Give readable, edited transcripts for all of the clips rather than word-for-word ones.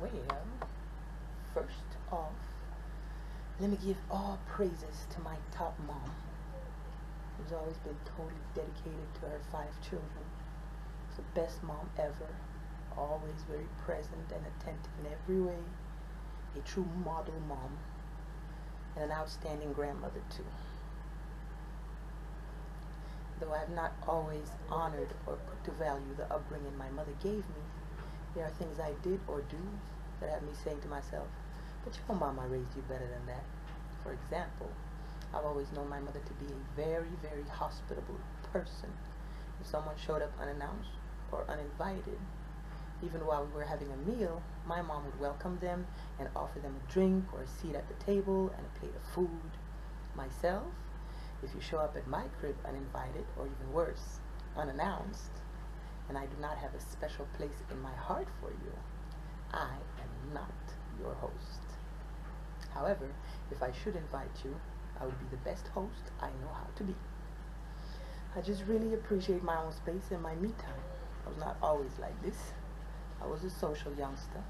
Well, first off, let me give all praises to my top mom, who's always been totally dedicated to her 5 children. She's the best mom ever, always very present and attentive in every way, a true model mom, and an outstanding grandmother too. Though I have not always honored or put to value the upbringing my mother gave me, there are things I did or do that have me saying to myself, but your mama raised you better than that. For example, I've always known my mother to be a very, very hospitable person. If someone showed up unannounced or uninvited, even while we were having a meal, my mom would welcome them and offer them a drink or a seat at the table and a plate of food. Myself, if you show up at my crib uninvited, or even worse, unannounced, and I do not have a special place in my heart for you, I am not your host. However, if I should invite you, I would be the best host I know how to be. I just really appreciate my own space and my me time. I was not always like this. I was a social youngster,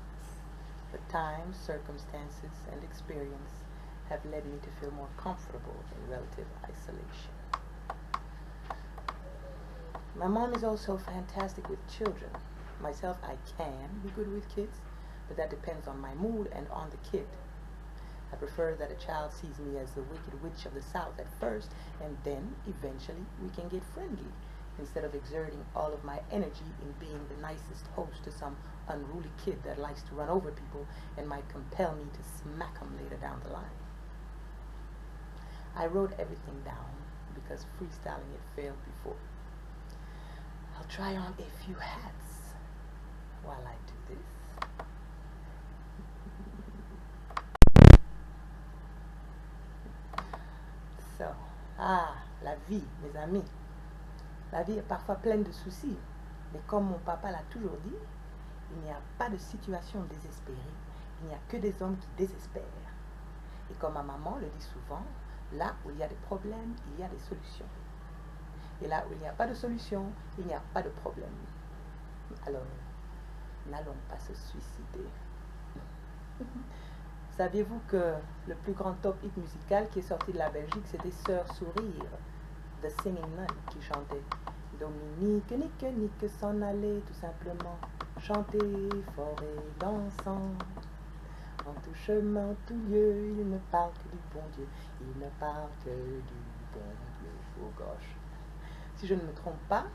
but time, circumstances, and experience have led me to feel more comfortable in relative isolation. My mom is also fantastic with children. Myself, I can be good with kids, but that depends on my mood and on the kid. I prefer that a child sees me as the wicked witch of the South at first, and then eventually we can get friendly, instead of exerting all of my energy in being the nicest host to some unruly kid that likes to run over people and might compel me to smack him later down the line. I wrote everything down because freestyling it failed before. I'll try on a few hats while I do this. So, la vie, mes amis. La vie est parfois pleine de soucis, mais comme mon papa l'a toujours dit, il n'y a pas de situation désespérée, il n'y a que des hommes qui désespèrent. Et comme ma maman le dit souvent, là où il y a des problèmes, il y a des solutions. Et là où il n'y a pas de solution, il n'y a pas de problème. Alors, n'allons pas se suicider. Saviez-vous que le plus grand top hit musical qui est sorti de la Belgique, c'était Sœur Sourire, The Singing Nun, qui chantait Dominique, nique, nique, s'en aller, tout simplement, chanter fort et dansant. En tout chemin, en tout lieu, il ne parle que du bon Dieu, il ne parle que du bon Dieu. Oh gosh. Si je ne me trompe pas,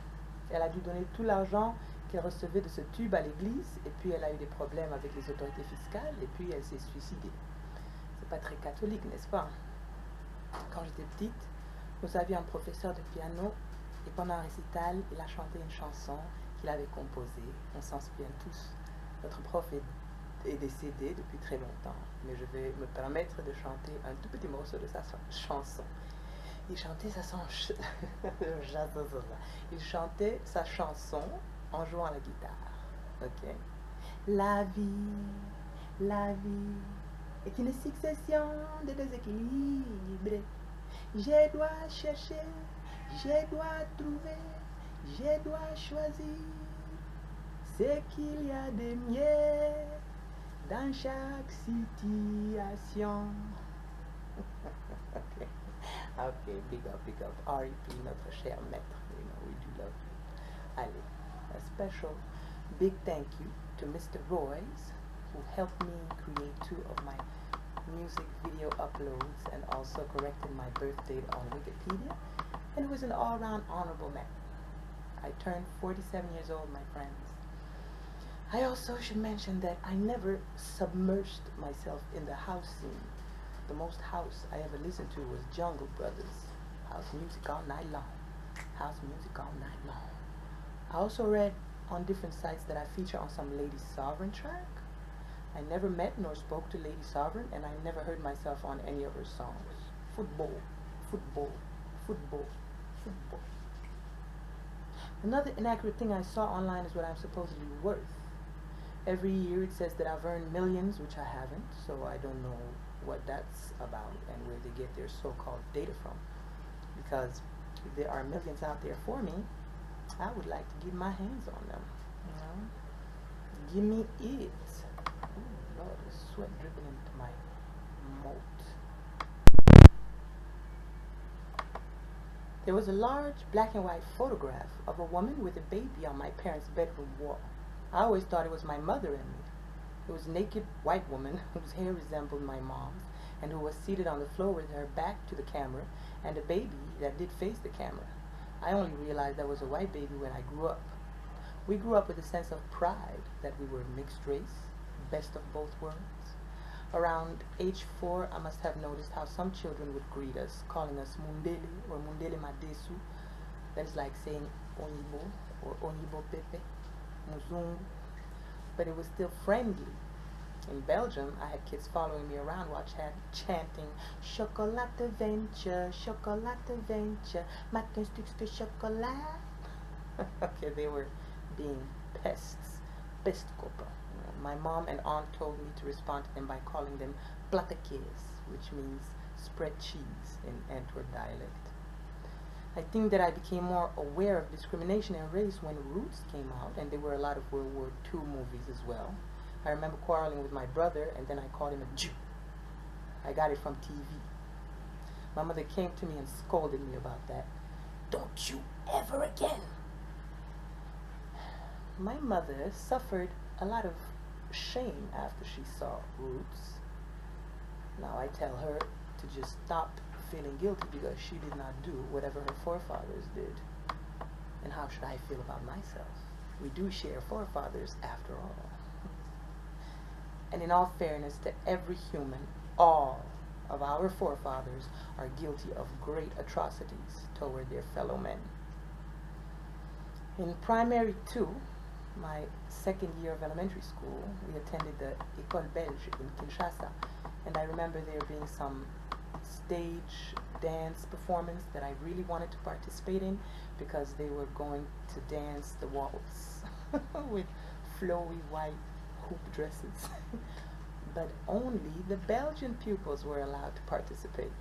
elle a dû donner tout l'argent qu'elle recevait de ce tube à l'église, et puis elle a eu des problèmes avec les autorités fiscales, et puis elle s'est suicidée. C'est pas très catholique, n'est-ce pas? Quand j'étais petite, nous avions un professeur de piano, et pendant un récital, il a chanté une chanson qu'il avait composée. On s'en souvient tous. Notre prof est décédé depuis très longtemps, mais je vais me permettre de chanter un tout petit morceau de sa chanson. Il chantait il chantait sa chanson en jouant à la guitare. Ok. La vie est une succession de déséquilibres. Je dois chercher, je dois trouver, je dois choisir ce qu'il y a de mieux dans chaque situation. Okay. Okay, big up, R.I.P. notre cher maître. You know, we do love you. Allez, a special big thank you to Mr. Royce, who helped me create 2 of my music video uploads and also corrected my birth date on Wikipedia, and who is an all-round honorable man. I turned 47 years old, my friends. I also should mention that I never submerged myself in the house scene. The most house I ever listened to was Jungle Brothers. House music all night long. House music all night long. I also read on different sites that I feature on some Lady Sovereign track. I never met nor spoke to Lady Sovereign, and I never heard myself on any of her songs. Football, football, football, football. Another inaccurate thing I saw online is what I'm supposedly worth. Every year it says that I've earned millions, which I haven't, so I don't know what that's about and where they get their so-called data from. Because if there are millions out there for me, I would like to get my hands on them. You know? Give me it. Ooh. Lord, the sweat dripping into my moat. There was a large black and white photograph of a woman with a baby on my parents' bedroom wall. I always thought it was my mother and me. It was a naked white woman whose hair resembled my mom's and who was seated on the floor with her back to the camera and a baby that did face the camera. I only realized that was a white baby when I grew up. We grew up with a sense of pride that we were mixed race, best of both worlds. Around age 4, I must have noticed how some children would greet us, calling us Mundele or Mundele Madesu. That is like saying Onyibo or Onyibo Pepe, Muzungu. But it was still friendly. In Belgium, I had kids following me around while chanting Chocolat venture, chocolat venture, maak een stukje chocola. Okay, they were being pests, pestkoppen. My mom and aunt told me to respond to them by calling them plattekees, which means spread cheese in Antwerp dialect. I think that I became more aware of discrimination and race when Roots came out, and there were a lot of World War II movies as well. I remember quarreling with my brother, and then I called him a Jew. I got it from TV. My mother came to me and scolded me about that. Don't you ever again. My mother suffered a lot of shame after she saw Roots. Now I tell her to just stop feeling guilty because she did not do whatever her forefathers did. And how should I feel about myself? We do share forefathers after all. And in all fairness to every human, all of our forefathers are guilty of great atrocities toward their fellow men. In primary 2, my second year of elementary school, we attended the École Belge in Kinshasa, and I remember there being some stage dance performance that I really wanted to participate in because they were going to dance the waltz with flowy white hoop dresses. But only the Belgian pupils were allowed to participate.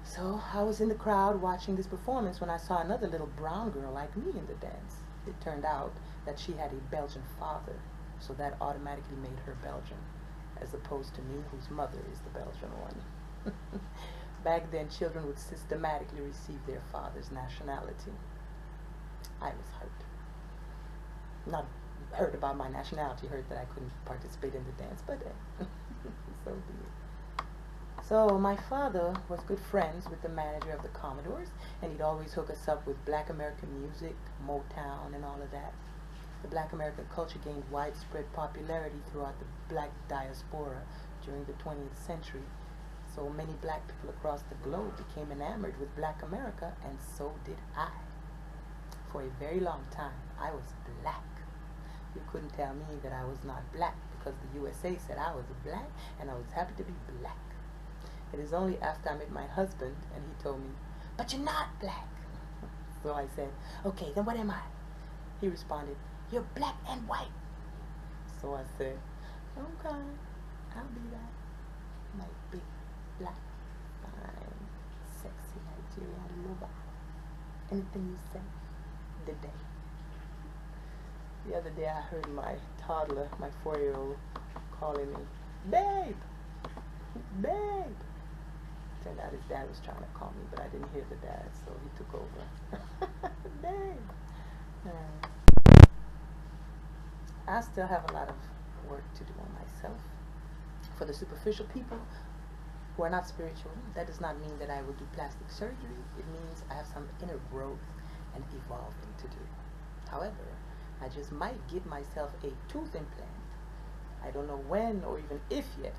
So I was in the crowd watching this performance when I saw another little brown girl like me in the dance. It turned out that she had a Belgian father, so that automatically made her Belgian, as opposed to me, whose mother is the Belgian one. Back then, children would systematically receive their father's nationality. I was hurt. Not hurt about my nationality, hurt that I couldn't participate in the dance, but so be it. So my father was good friends with the manager of the Commodores, and he'd always hook us up with Black American music, Motown, and all of that. The Black American culture gained widespread popularity throughout the black diaspora during the 20th century. So many black people across the globe became enamored with Black America, and so did I. For a very long time, I was black. You couldn't tell me that I was not black because the USA said I was black, and I was happy to be black. It is only after I met my husband and he told me, but you're not black. So I said, okay, then what am I? He responded, you're black and white. So I said, okay, I'll be that. My big, black, fine, sexy Nigerian lover. Anything you say, the day. The other day I heard my toddler, my 4-year-old, calling me, babe, babe. Turned out his dad was trying to call me, but I didn't hear the dad, so he took over. Babe. I still have a lot of work to do on myself. For the superficial people who are not spiritual, that does not mean that I will do plastic surgery. It means I have some inner growth and evolving to do. However, I just might get myself a tooth implant. I don't know when or even if yet.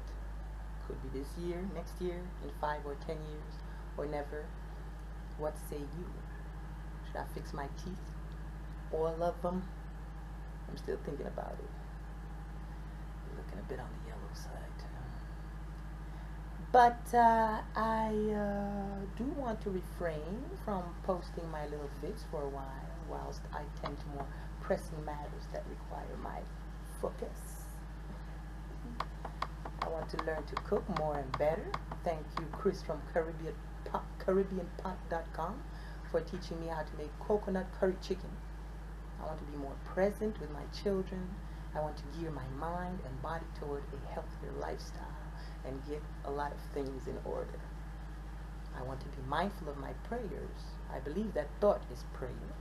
Could be this year, next year, in 5 or 10 years, or never. What say you? Should I fix my teeth? All of them? I'm still thinking about it. Looking a bit on the yellow side. But I do want to refrain from posting my little vids for a while, whilst I tend to more pressing matters that require my focus. I want to learn to cook more and better. Thank you, Chris from CaribbeanPot.com, for teaching me how to make coconut curry chicken. I want to be more present with my children I want to gear my mind and body toward a healthier lifestyle and get a lot of things in order. I want to be mindful of my prayers. I believe that thought is prayer.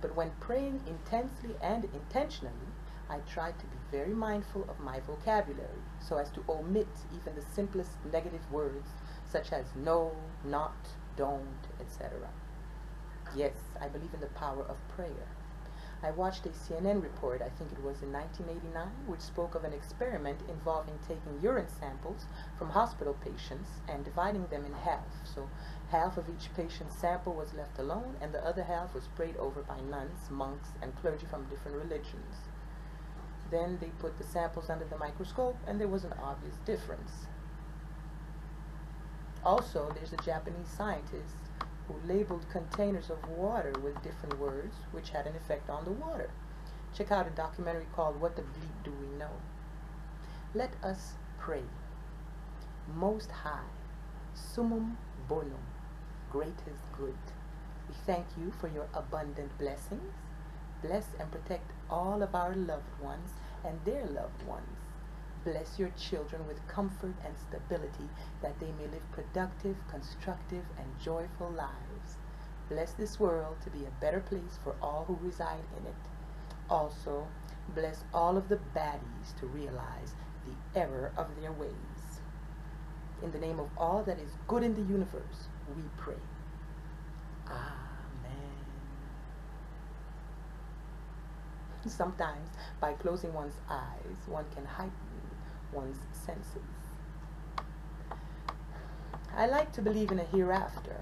But when praying intensely and intentionally, I try to be very mindful of my vocabulary so as to omit even the simplest negative words such as no, not, don't, etc. Yes, I believe in the power of prayer. I watched a CNN report, I think it was in 1989, which spoke of an experiment involving taking urine samples from hospital patients and dividing them in half. So half of each patient's sample was left alone and the other half was prayed over by nuns, monks, and clergy from different religions. Then they put the samples under the microscope and there was an obvious difference. Also, there's a Japanese scientist who labeled containers of water with different words, which had an effect on the water. Check out a documentary called What the Bleep Do We Know? Let us pray. Most High, Summum Bonum, great is good. We thank you for your abundant blessings. Bless and protect all of our loved ones and their loved ones. Bless your children with comfort and stability that they may live productive, constructive, and joyful lives. Bless this world to be a better place for all who reside in it. Also, bless all of the baddies to realize the error of their ways. In the name of all that is good in the universe, we pray. Amen. Sometimes, by closing one's eyes, one can heighten one's senses. I like to believe in a hereafter.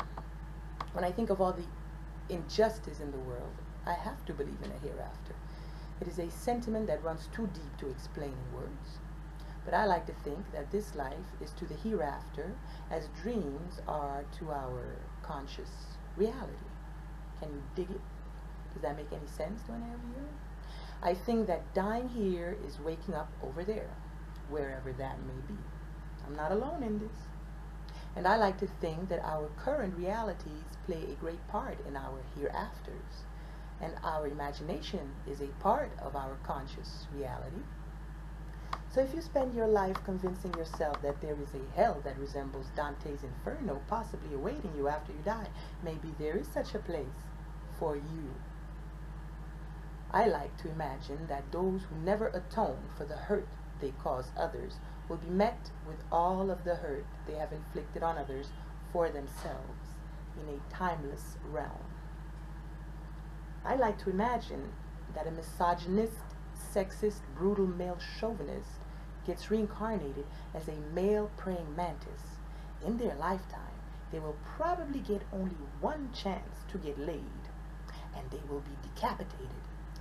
When I think of all the injustice in the world, I have to believe in a hereafter. It is a sentiment that runs too deep to explain in words. But I like to think that this life is to the hereafter as dreams are to our conscious reality. Can you dig it? Does that make any sense to any of you? I think that dying here is waking up over there, wherever that may be. I'm not alone in this. And I like to think that our current realities play a great part in our hereafters. And our imagination is a part of our conscious reality. So if you spend your life convincing yourself that there is a hell that resembles Dante's Inferno possibly awaiting you after you die, maybe there is such a place for you. I like to imagine that those who never atone for the hurt they cause others will be met with all of the hurt they have inflicted on others for themselves in a timeless realm. I like to imagine that a misogynist, sexist, brutal male chauvinist gets reincarnated as a male praying mantis. In their lifetime, they will probably get only one chance to get laid, and they will be decapitated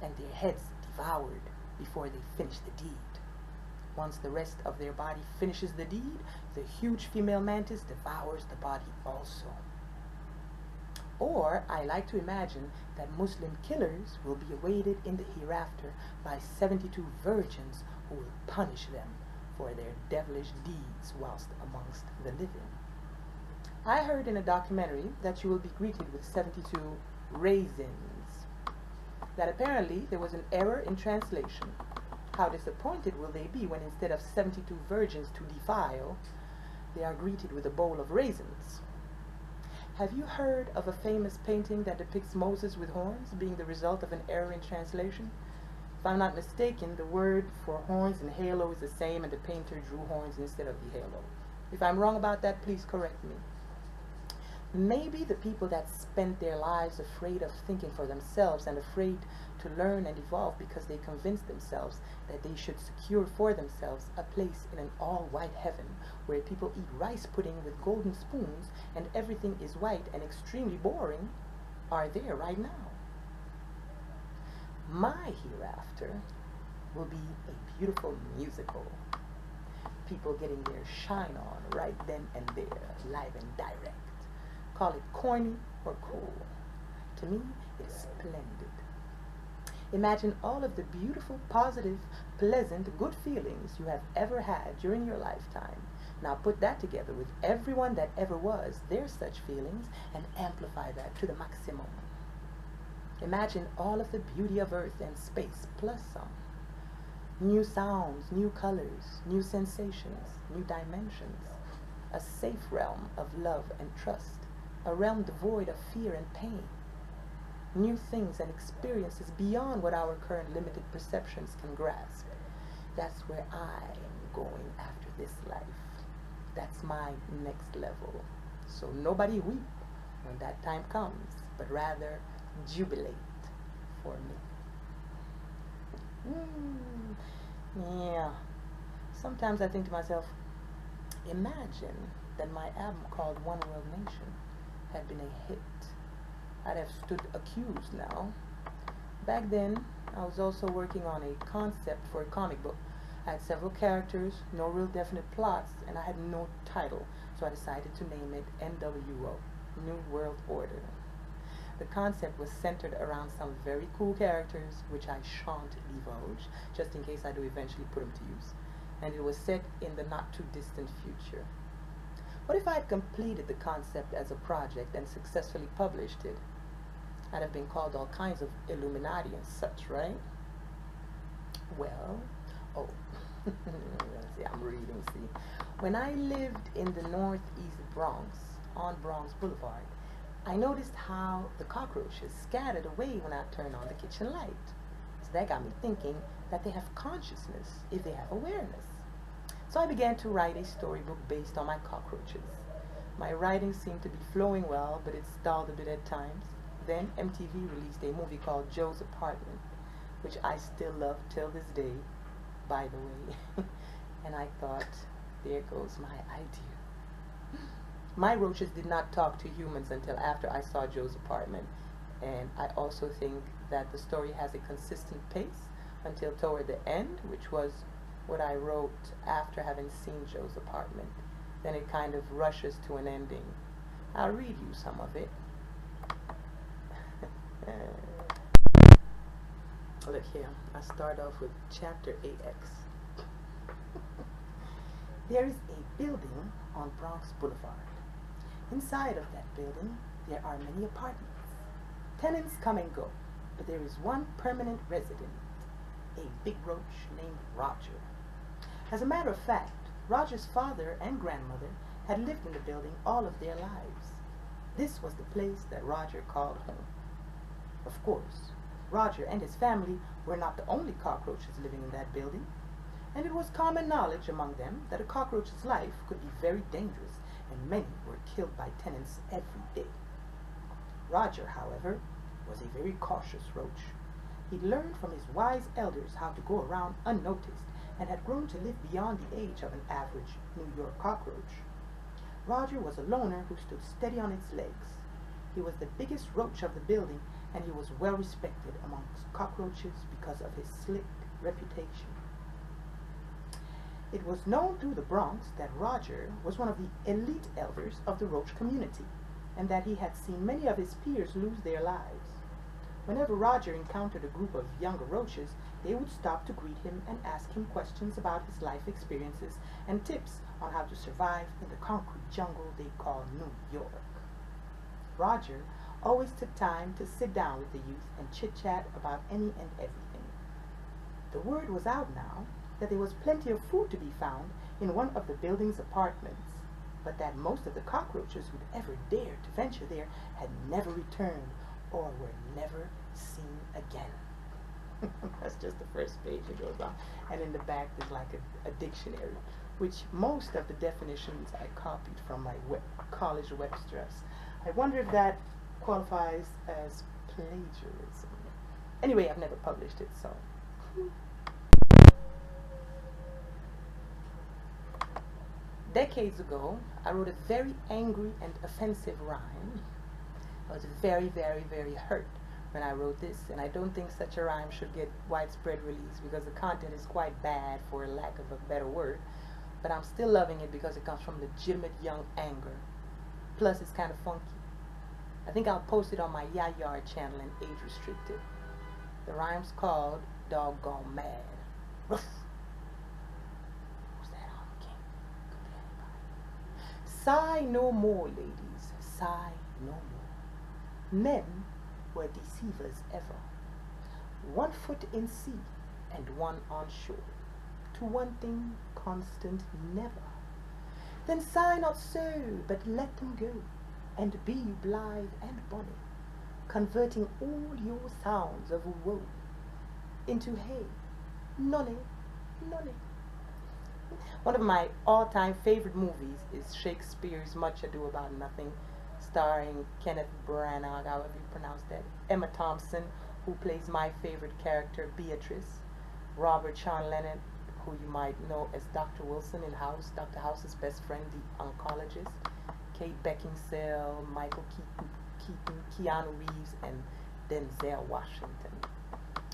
and their heads devoured before they finish the deed. Once the rest of their body finishes the deed, the huge female mantis devours the body also. Or I like to imagine that Muslim killers will be awaited in the hereafter by 72 virgins who will punish them for their devilish deeds whilst amongst the living. I heard in a documentary that you will be greeted with 72 raisins. That apparently there was an error in translation. How disappointed will they be when instead of 72 virgins to defile, they are greeted with a bowl of raisins? Have you heard of a famous painting that depicts Moses with horns being the result of an error in translation? If I'm not mistaken, the word for horns and halo is the same and the painter drew horns instead of the halo. If I'm wrong about that, please correct me. Maybe the people that spent their lives afraid of thinking for themselves and afraid to learn and evolve because they convinced themselves that they should secure for themselves a place in an all-white heaven where people eat rice pudding with golden spoons and everything is white and extremely boring are there right now. My hereafter will be a beautiful musical. People getting their shine on right then and there, live and direct. Call it corny or cool. To me, it's splendid. Imagine all of the beautiful, positive, pleasant, good feelings you have ever had during your lifetime. Now put that together with everyone that ever was their such feelings and amplify that to the maximum. Imagine all of the beauty of earth and space plus some. New sounds, new colors, new sensations, new dimensions. A safe realm of love and trust. A realm devoid of fear and pain. New things and experiences beyond what our current limited perceptions can grasp. That's where I am going after this life. That's my next level. So nobody weep when that time comes, but rather jubilate for me. Yeah. Sometimes I think to myself, imagine that my album called One World Nation had been a hit. I'd have stood accused now. Back then, I was also working on a concept for a comic book. I had several characters, no real definite plots, and I had no title, so I decided to name it NWO, New World Order. The concept was centered around some very cool characters, which I shan't divulge, just in case I do eventually put them to use. And it was set in the not too distant future. What if I had completed the concept as a project and successfully published it? I'd have been called all kinds of Illuminati and such, right? Well, oh, see, I'm reading, see. When I lived in the northeast Bronx, on Bronx Boulevard, I noticed how the cockroaches scattered away when I turned on the kitchen light. So that got me thinking that they have consciousness if they have awareness. So I began to write a storybook based on my cockroaches. My writing seemed to be flowing well, but it stalled a bit at times. Then MTV released a movie called Joe's Apartment, which I still love till this day, by the way. And I thought, there goes my idea. My roaches did not talk to humans until after I saw Joe's Apartment, and I also think that the story has a consistent pace until toward the end, which was what I wrote after having seen Joe's Apartment. Then it kind of rushes to an ending. I'll read you some of it. Look here, I start off with chapter AX. There is a building on Bronx Boulevard. Inside of that building, there are many apartments. Tenants come and go, but there is one permanent resident, a big roach named Roger. As a matter of fact, Roger's father and grandmother had lived in the building all of their lives. This was the place that Roger called home. Of course, Roger and his family were not the only cockroaches living in that building, and it was common knowledge among them that a cockroach's life could be very dangerous, and many were killed by tenants every day. Roger, however, was a very cautious roach. He learned from his wise elders how to go around unnoticed and had grown to live beyond the age of an average New York cockroach. Roger was a loner who stood steady on its legs. He was the biggest roach of the building, and he was well respected amongst cockroaches because of his slick reputation. It was known through the Bronx that Roger was one of the elite elders of the roach community, and that he had seen many of his peers lose their lives. Whenever Roger encountered a group of younger roaches, they would stop to greet him and ask him questions about his life experiences and tips on how to survive in the concrete jungle they call New York. Roger always took time to sit down with the youth and chit-chat about any and everything. The word was out now that there was plenty of food to be found in one of the building's apartments, but that most of the cockroaches who'd ever dared to venture there had never returned or were never seen again. That's just the first page. It goes on, and in the back there's like a dictionary, which most of the definitions I copied from my college Webster's. I wonder if that qualifies as plagiarism. Anyway, I've never published it, so. Decades ago, I wrote a very angry and offensive rhyme. I was very, very, very hurt when I wrote this, and I don't think such a rhyme should get widespread release because the content is quite bad, for lack of a better word. But I'm still loving it because it comes from legitimate young anger. Plus, it's kind of funky. I think I'll post it on my Yaya channel and age restricted. The rhyme's called Doggone Mad. Ruff. Who's that on, King? Could be anybody. Sigh no more, ladies. Sigh no more. Men were deceivers ever. 1 foot in sea and one on shore. To one thing constant never. Then sigh not so, but let them go, and be you blithe and bonny, converting all your sounds of woe into hey, nonny, nonny. One of my all-time favorite movies is Shakespeare's Much Ado About Nothing, starring Kenneth Branagh, however you pronounce that, Emma Thompson, who plays my favorite character, Beatrice, Robert Sean Lennon, who you might know as Dr. Wilson in House, Dr. House's best friend, the oncologist, Kate Beckinsale, Michael Keaton, Keanu Reeves, and Denzel Washington.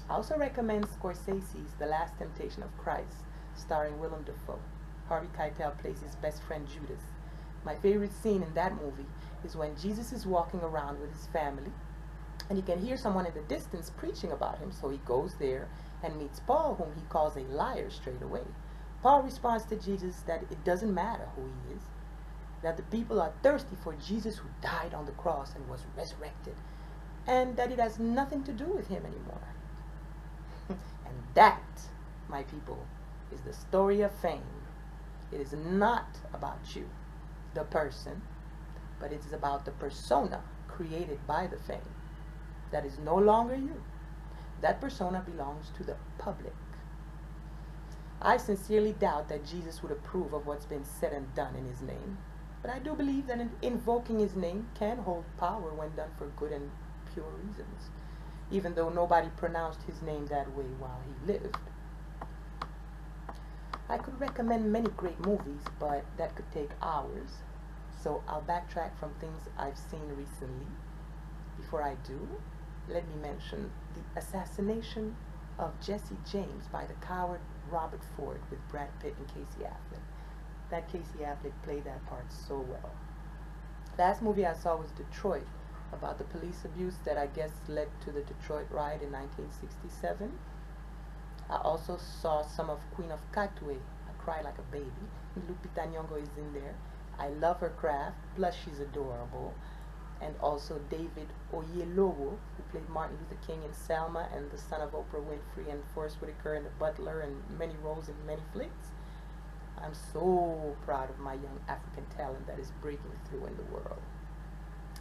I also recommend Scorsese's The Last Temptation of Christ, starring Willem Dafoe. Harvey Keitel plays his best friend Judas. My favorite scene in that movie is when Jesus is walking around with his family, and he can hear someone in the distance preaching about him, so he goes there and meets Paul, whom he calls a liar straight away. Paul responds to Jesus that it doesn't matter who he is, that the people are thirsty for Jesus who died on the cross and was resurrected, and that it has nothing to do with him anymore. And that, my people, is the story of fame. It is not about you, the person, but it is about the persona created by the fame. That is no longer you. That persona belongs to the public. I sincerely doubt that Jesus would approve of what's been said and done in his name, but I do believe that invoking his name can hold power when done for good and pure reasons, even though nobody pronounced his name that way while he lived. I could recommend many great movies, but that could take hours, so I'll backtrack from things I've seen recently. Before I do, let me mention the assassination of Jesse James by the coward Robert Ford with Brad Pitt and Casey Affleck. That Casey Affleck played that part so well. Last movie I saw was Detroit, about the police abuse that I guess led to the Detroit riot in 1967. I also saw some of Queen of Katwe. I cried like a baby. Lupita Nyong'o is in there. I love her craft, plus she's adorable. And also David Oyelowo, who played Martin Luther King in Selma, and the son of Oprah Winfrey, and Forrest Whitaker in The Butler, and many roles in many flicks. I'm so proud of my young African talent that is breaking through in the world.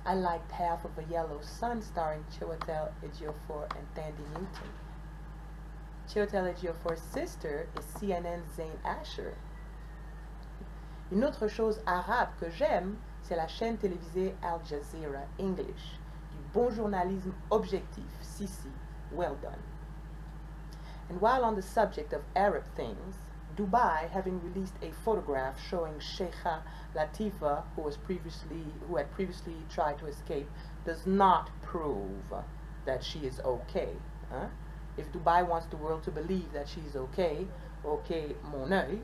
I liked Half of a Yellow Sun, starring Chiwetel Ejiofor and Thandi Newton. Chiwetel Ejiofor's sister is CNN's Zayn Asher. Une autre chose arabe que j'aime, c'est la chaîne télévisée Al Jazeera English. Du bon journalisme objectif. Sisi, well done. And while on the subject of Arab things, Dubai, having released a photograph showing Sheikha Latifa, who had previously tried to escape, does not prove that she is okay. Huh? If Dubai wants the world to believe that she's okay, okay, mon oeil,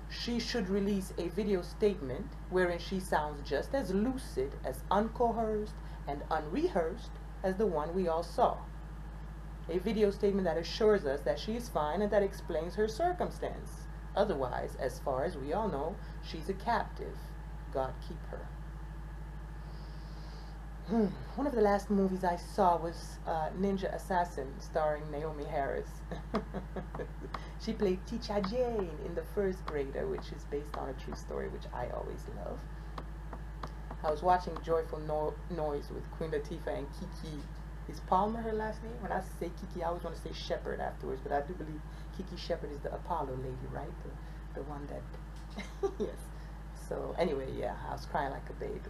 she should release a video statement wherein she sounds just as lucid, as uncoerced, and unrehearsed as the one we all saw. A video statement that assures us that she is fine and that explains her circumstance. Otherwise, as far as we all know, she's a captive. God keep her. One of the last movies I saw was Ninja Assassin, starring Naomi Harris. She played Teacher Jane in The First Grader, which is based on a true story, which I always love. I was watching Joyful Noise with Queen Latifah and Kiki. Is Palmer her last name? When I say Kiki, I always want to say Shepherd afterwards, but I do believe Kiki Shepherd is the Apollo lady, right? The one that... Yes. So anyway, yeah, I was crying like a baby.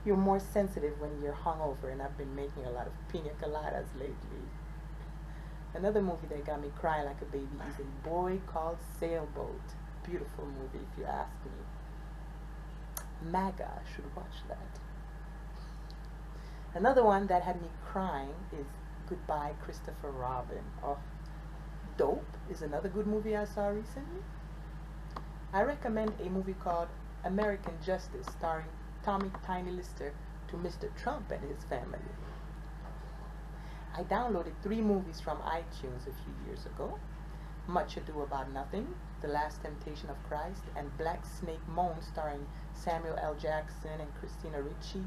You're more sensitive when you're hungover, and I've been making a lot of pina coladas lately. Another movie that got me crying like a baby is A Boy Called Sailboat. Beautiful movie, if you ask me. MAGA should watch that. Another one that had me crying is Goodbye, Christopher Robin. Oh, Dope is another good movie I saw recently. I recommend a movie called American Justice, starring Tommy Tiny Lister, to Mr. Trump and his family. I downloaded 3 movies from iTunes a few years ago. Much Ado About Nothing, The Last Temptation of Christ, and Black Snake Moan, starring Samuel L. Jackson and Christina Ricci.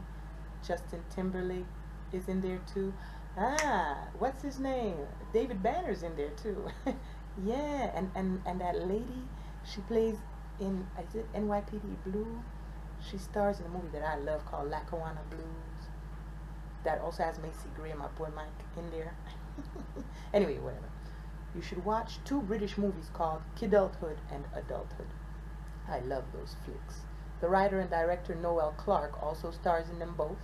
Justin Timberlake is in there too. Ah, what's his name? David Banner's in there too. Yeah, and that lady, she plays in, is it NYPD Blue? She stars in a movie that I love called Lackawanna Blues. That also has Macy Gray and my boy Mike in there. Anyway, whatever. You should watch two British movies called Kidulthood and Adulthood. I love those flicks. The writer and director Noel Clarke also stars in them both.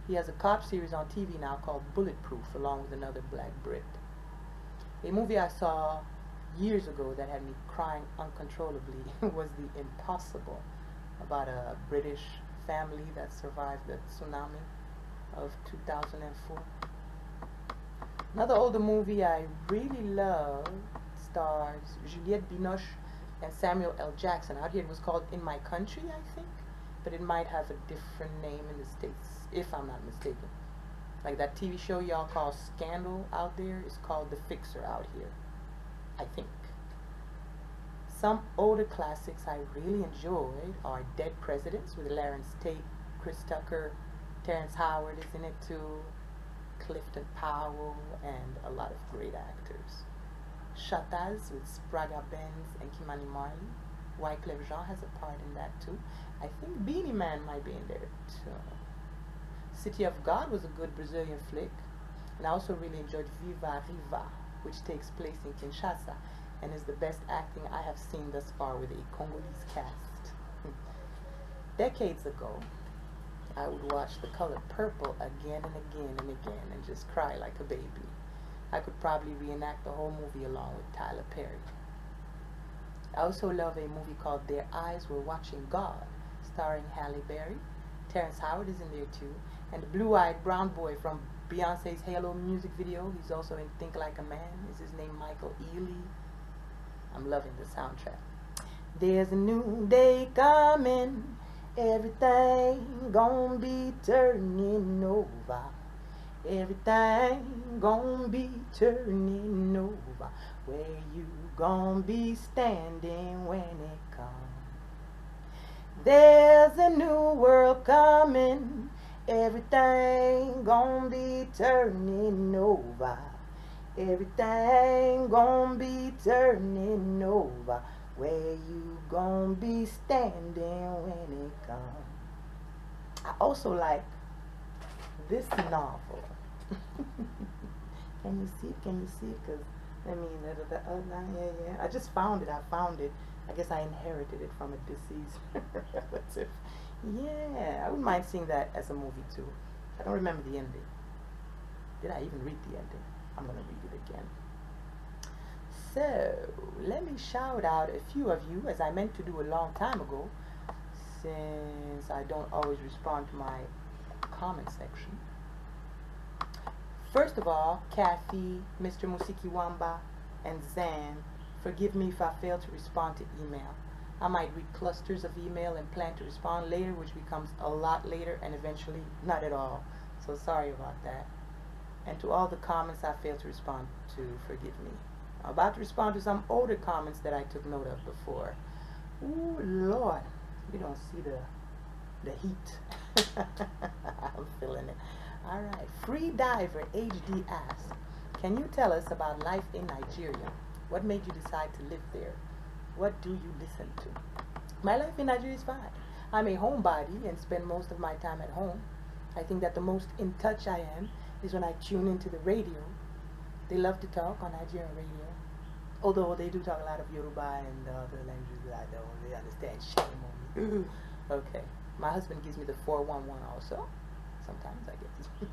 He has a cop series on TV now called Bulletproof, along with another black Brit. A movie I saw years ago that had me crying uncontrollably was The Impossible, about a British family that survived the tsunami of 2004. Another older movie I really love stars Juliette Binoche and Samuel L. Jackson. Out here it was called In My Country, I think, but it might have a different name in the States, if I'm not mistaken. Like that TV show y'all call Scandal out there is called The Fixer out here, I think. Some older classics I really enjoyed are Dead Presidents with Lawrence Tate, Chris Tucker, Terrence Howard is in it too, Clifton Powell, and a lot of great actors. Shutters with Sprague Benz and Kimani Marley. Wyclef Jean has a part in that too. I think Beanie Man might be in there too. City of God was a good Brazilian flick. And I also really enjoyed Viva Riva, which takes place in Kinshasa and is the best acting I have seen thus far with a Congolese cast. Decades ago, I would watch The Color Purple again and again and again and just cry like a baby. I could probably reenact the whole movie along with Tyler Perry. I also love a movie called Their Eyes Were Watching God, starring Halle Berry. Terrence Howard is in there too, and the blue-eyed brown boy from Beyonce's Halo music video, he's also in Think Like a Man, is his name Michael Ealy. I'm loving the soundtrack. There's a new day coming, everything gonna be turning over. Everything gonna be turning over. Where you gonna be standing when it comes? There's a new world coming, everything gonna be turning over. Everything gonna be turning over. Where you gonna be standing when it comes? I also like this novel. Can you see it? Can you see it? Because, I mean, yeah. I just found it. I found it. I guess I inherited it from a deceased relative. Yeah, I wouldn't mind seeing that as a movie too. I don't remember the ending. Did I even read the ending? I'm going to read it again. So, let me shout out a few of you, as I meant to do a long time ago, since I don't always respond to my comment section. First of all, Kathy, Mr. Musikiwamba, and Zan, forgive me if I fail to respond to email. I might read clusters of email and plan to respond later, which becomes a lot later and eventually not at all. So sorry about that. And to all the comments I failed to respond to, forgive me. I'm about to respond to some older comments that I took note of before. Ooh, Lord, you don't see the heat. I'm feeling it. All right, Free Diver HD asks, can you tell us about life in Nigeria? What made you decide to live there? What do you listen to? My life in Nigeria is fine. I'm a homebody and spend most of my time at home. I think that the most in touch I am is when I tune into the radio. They love to talk on Nigerian radio. Although they do talk a lot of Yoruba and other languages that I don't really understand. Shame on me. Okay. My husband gives me the 411 also. Sometimes I guess.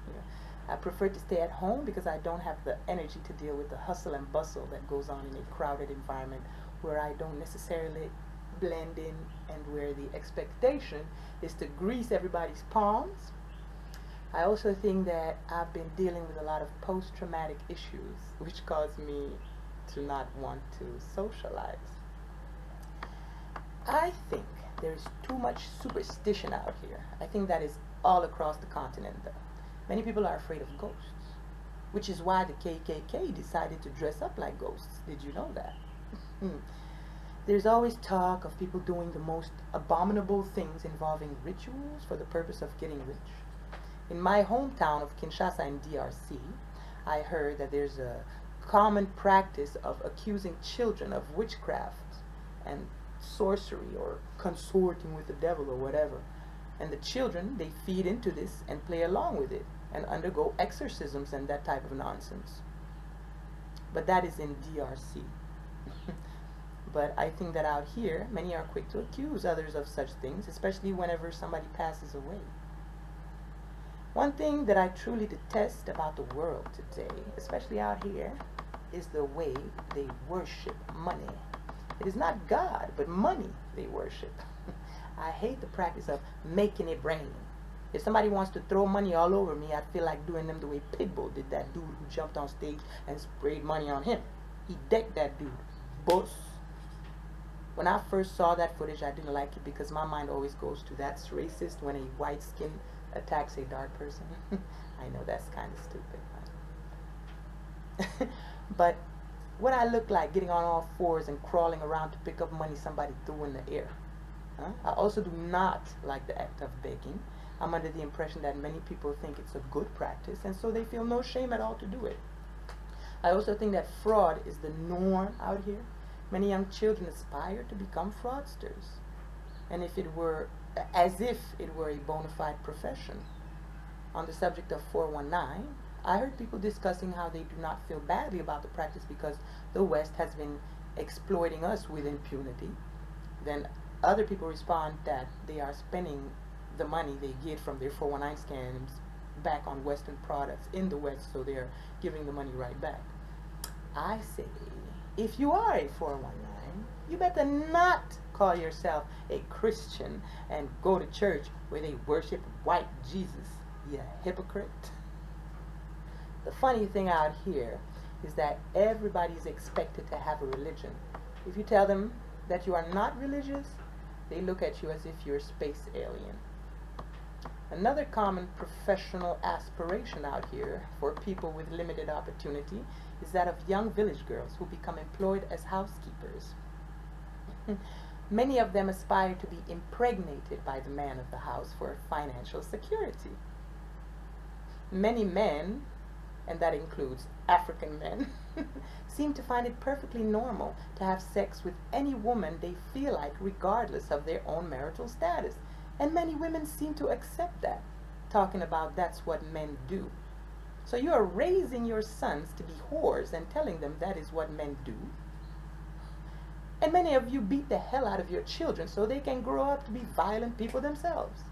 I prefer to stay at home because I don't have the energy to deal with the hustle and bustle that goes on in a crowded environment where I don't necessarily blend in and where the expectation is to grease everybody's palms. I also think that I've been dealing with a lot of post-traumatic issues, which cause me to not want to socialize. I think there is too much superstition out here. I think that is all across the continent though. Many people are afraid of ghosts, which is why the KKK decided to dress up like ghosts. Did you know that? There's always talk of people doing the most abominable things involving rituals for the purpose of getting rich. In my hometown of Kinshasa in DRC, I heard that there's a common practice of accusing children of witchcraft and sorcery or consorting with the devil or whatever. And the children, they feed into this and play along with it and undergo exorcisms and that type of nonsense. But that is in DRC. But I think that out here, many are quick to accuse others of such things, especially whenever somebody passes away. One thing that I truly detest about the world today, especially out here, is the way they worship money. It is not God, but money they worship. I hate the practice of making it rain. If somebody wants to throw money all over me, I feel like doing them the way Pitbull did that dude who jumped on stage and sprayed money on him. He decked that dude. Boss. When I first saw that footage, I didn't like it because my mind always goes to that's racist when a white skin attacks a dark person. I know that's kind of stupid. Right? But what I look like getting on all fours and crawling around to pick up money somebody threw in the air. I also do not like the act of begging. I'm under the impression that many people think it's a good practice, and so they feel no shame at all to do it. I also think that fraud is the norm out here. Many young children aspire to become fraudsters, and if it were as if it were a bona fide profession. On the subject of 419, I heard people discussing how they do not feel badly about the practice because the West has been exploiting us with impunity. Then other people respond that they are spending the money they get from their 419 scams back on Western products in the West, so they're giving the money right back. I say, if you are a 419, you better not call yourself a Christian and go to church where they worship white Jesus, you hypocrite. The funny thing out here is that everybody is expected to have a religion. If you tell them that you are not religious, they look at you as if you're a space alien. Another common professional aspiration out here for people with limited opportunity is that of young village girls who become employed as housekeepers. Many of them aspire to be impregnated by the man of the house for financial security. Many men, and that includes African men, seem to find it perfectly normal to have sex with any woman they feel like, regardless of their own marital status. And many women seem to accept that, talking about that's what men do. So you are raising your sons to be whores and telling them that is what men do. And many of you beat the hell out of your children so they can grow up to be violent people themselves.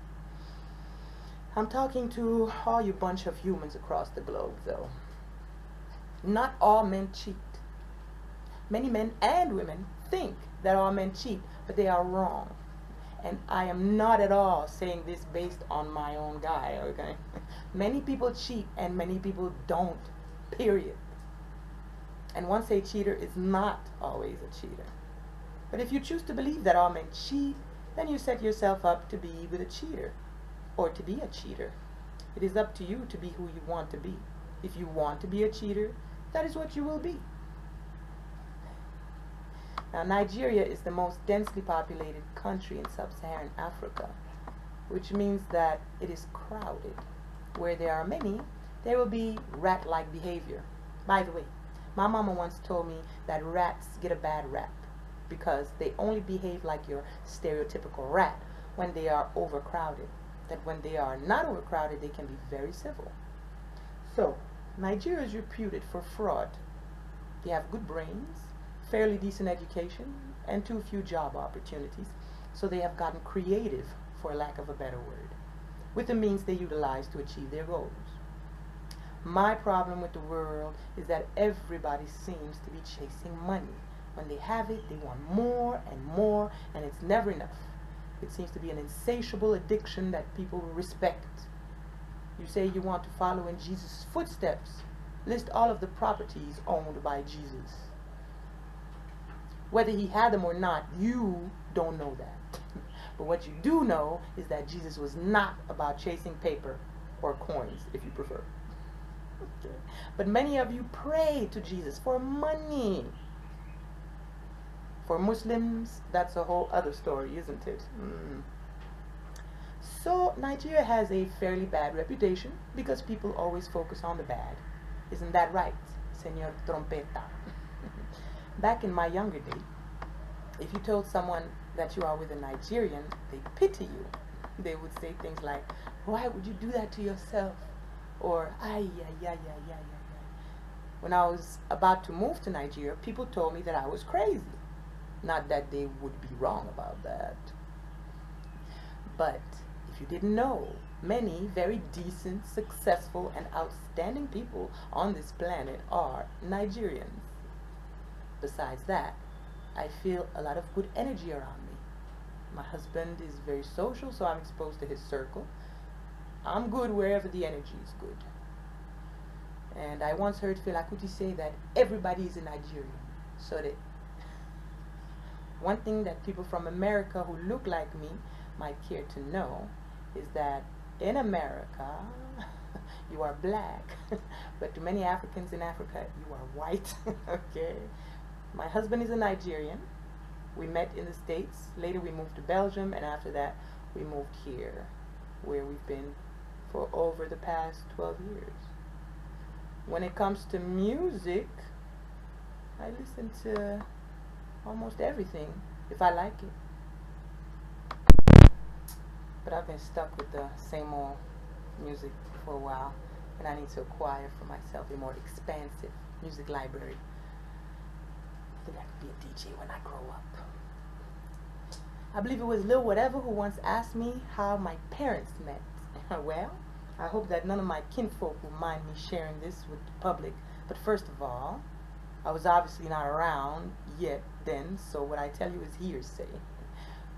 I'm talking to all you bunch of humans across the globe, though. Not all men cheat. Many men and women think that all men cheat, but they are wrong. And I am not at all saying this based on my own guy, okay? Many people cheat and many people don't, period. And once a cheater is not always a cheater. But if you choose to believe that all men cheat, then you set yourself up to be with a cheater, or to be a cheater. It is up to you to be who you want to be. If you want to be a cheater, that is what you will be. Now, Nigeria is the most densely populated country in sub-Saharan Africa, which means that it is crowded. Where there are many, there will be rat-like behavior. By the way, my mama once told me that rats get a bad rap because they only behave like your stereotypical rat when they are overcrowded. That when they are not overcrowded, they can be very civil. So, Nigeria is reputed for fraud. They have good brains, fairly decent education, and too few job opportunities, so they have gotten creative, for lack of a better word, with the means they utilize to achieve their goals. My problem with the world is that everybody seems to be chasing money. When they have it, they want more and more, and it's never enough. It seems to be an insatiable addiction that people respect. You say you want to follow in Jesus' footsteps. List all of the properties owned by Jesus. Whether he had them or not, you don't know that. But what you do know is that Jesus was not about chasing paper or coins, if you prefer. Okay. But many of you pray to Jesus for money. For Muslims, that's a whole other story, isn't it? So Nigeria has a fairly bad reputation because people always focus on the bad. Isn't that right, Senor Trompeta? Back in my younger day, if you told someone that you are with a Nigerian, they pity you. They would say things like, "Why would you do that to yourself?" Or, "Ay, yeah, yeah, yeah, yeah, yeah, yeah." When I was about to move to Nigeria, people told me that I was crazy. Not that they would be wrong about that. But if you didn't know, many very decent, successful, and outstanding people on this planet are Nigerians. Besides that, I feel a lot of good energy around me. My husband is very social, so I'm exposed to his circle. I'm good wherever the energy is good. And I once heard Fela Kuti say that everybody is a Nigerian. So that one thing that people from America who look like me might care to know is that in America, you are black, but to many Africans in Africa, you are white. Okay? My husband is a Nigerian. We met in the States. Later we moved to Belgium, and after that we moved here, where we've been for over the past 12 years. When it comes to music, I listen to almost everything if I like it. But I've been stuck with the same old music for a while, and I need to acquire for myself a more expansive music library. I think I could be a DJ when I grow up. I believe it was Lil Whatever who once asked me how my parents met. Well, I hope that none of my kinfolk will mind me sharing this with the public. But first of all, I was obviously not around yet then, so what I tell you is hearsay.